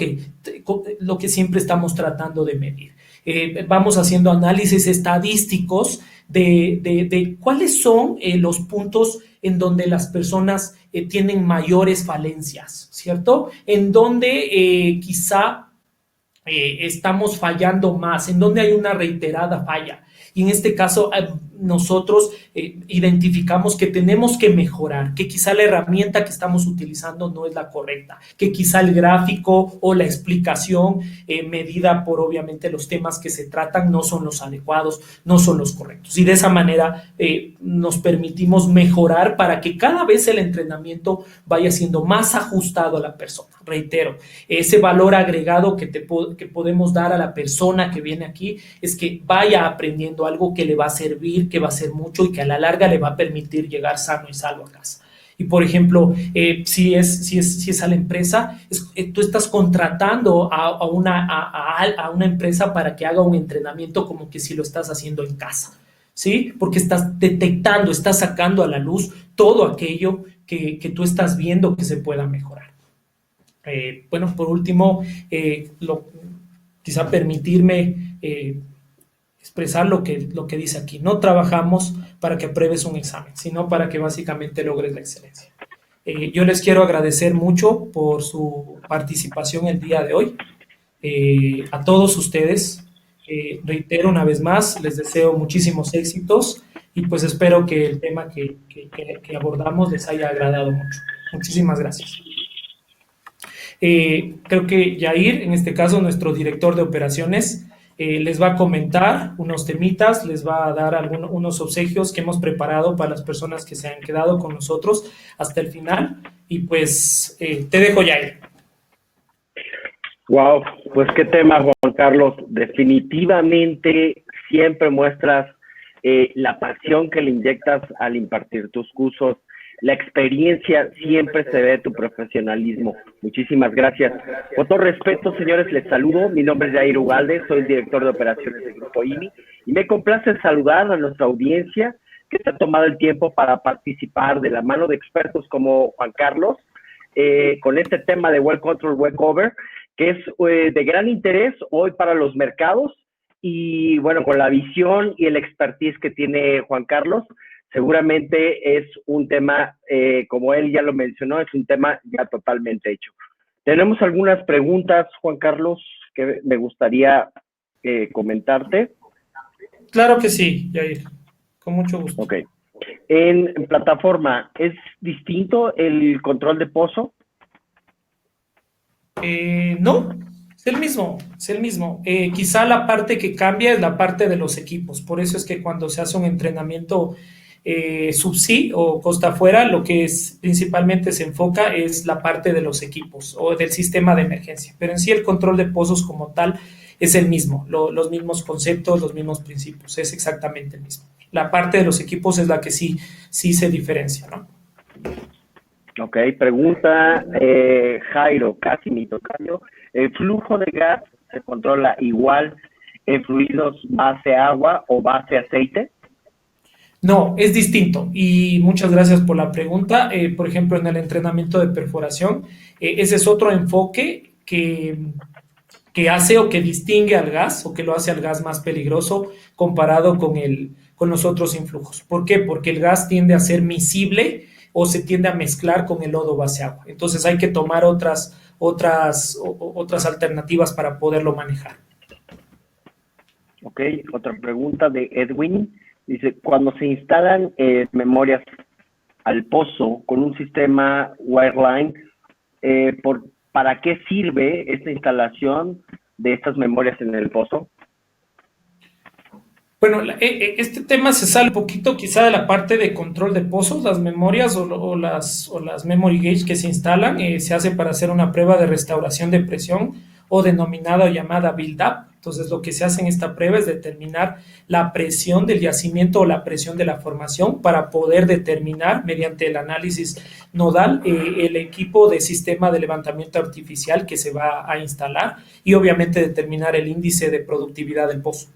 que siempre estamos tratando de medir. Vamos haciendo análisis estadísticos de cuáles son los puntos en donde las personas tienen mayores falencias, ¿cierto? En donde quizá estamos fallando más, en donde hay una reiterada falla. Y en este caso nosotros identificamos que tenemos que mejorar, que quizá la herramienta que estamos utilizando no es la correcta, que quizá el gráfico o la explicación medida por obviamente los temas que se tratan no son los adecuados, no son los correctos. Y de esa manera nos permitimos mejorar para que cada vez el entrenamiento vaya siendo más ajustado a la persona. Reitero, ese valor agregado que podemos dar a la persona que viene aquí es que vaya aprendiendo algo que le va a servir, que va a ser mucho y que a la larga le va a permitir llegar sano y salvo a casa. Y, por ejemplo, si es a la empresa, tú estás contratando a una empresa para que haga un entrenamiento como que si lo estás haciendo en casa, ¿sí? Porque estás detectando, estás sacando a la luz todo aquello que tú estás viendo que se pueda mejorar. Bueno, por último, quizá permitirme expresar lo que dice aquí. No trabajamos para que apruebes un examen, sino para que básicamente logres la excelencia. Yo les quiero agradecer mucho por su participación el día de hoy. A todos ustedes, reitero una vez más, les deseo muchísimos éxitos y pues espero que el tema que abordamos les haya agradado mucho. Muchísimas gracias. Creo que Yair, en este caso nuestro director de operaciones, les va a comentar unos temitas, les va a dar unos obsequios que hemos preparado para las personas que se han quedado con nosotros hasta el final. Y pues te dejo, Yair. Wow, pues qué tema, Juan Carlos. Definitivamente siempre muestras la pasión que le inyectas al impartir tus cursos. La experiencia siempre se ve tu profesionalismo. Muchísimas gracias. Con todo respeto, señores, les saludo. Mi nombre es Jair Ugalde, soy el director de operaciones del Grupo IMI y me complace saludar a nuestra audiencia que se ha tomado el tiempo para participar de la mano de expertos como Juan Carlos con este tema de Well Control, Well Cover, que es de gran interés hoy para los mercados y bueno, con la visión y el expertise que tiene Juan Carlos, seguramente es un tema, como él ya lo mencionó, es un tema ya totalmente hecho. Tenemos algunas preguntas, Juan Carlos, que me gustaría comentarte. Claro que sí, Yair, con mucho gusto. Ok. En plataforma, ¿es distinto el control de pozo? No, es el mismo, es el mismo. Quizá la parte que cambia es la parte de los equipos. Por eso es que cuando se hace un entrenamiento subsea o costa afuera, lo que principalmente se enfoca es la parte de los equipos o del sistema de emergencia. Pero en sí el control de pozos como tal es el mismo, los mismos conceptos, los mismos principios, es exactamente el mismo. La parte de los equipos es la que sí se diferencia, ¿no? Ok, pregunta Jairo, casi mi tocayo. ¿El flujo de gas se controla igual en fluidos base agua o base aceite? No, es distinto y muchas gracias por la pregunta. Por ejemplo, en el entrenamiento de perforación, ese es otro enfoque que hace o que distingue al gas o que lo hace al gas más peligroso comparado con los otros influjos. ¿Por qué? Porque el gas tiende a ser miscible o se tiende a mezclar con el lodo base agua. Entonces hay que tomar otras alternativas para poderlo manejar. Ok, otra pregunta de Edwin. Dice, cuando se instalan memorias al pozo con un sistema wireline, ¿para qué sirve esta instalación de estas memorias en el pozo? Bueno, este tema se sale un poquito quizá de la parte de control de pozos, las memorias o las memory gauge que se instalan, se hace para hacer una prueba de restauración de presión o denominada o llamada build-up. Entonces, lo que se hace en esta prueba es determinar la presión del yacimiento o la presión de la formación para poder determinar, mediante el análisis nodal, el equipo de sistema de levantamiento artificial que se va a instalar y obviamente determinar el índice de productividad del pozo.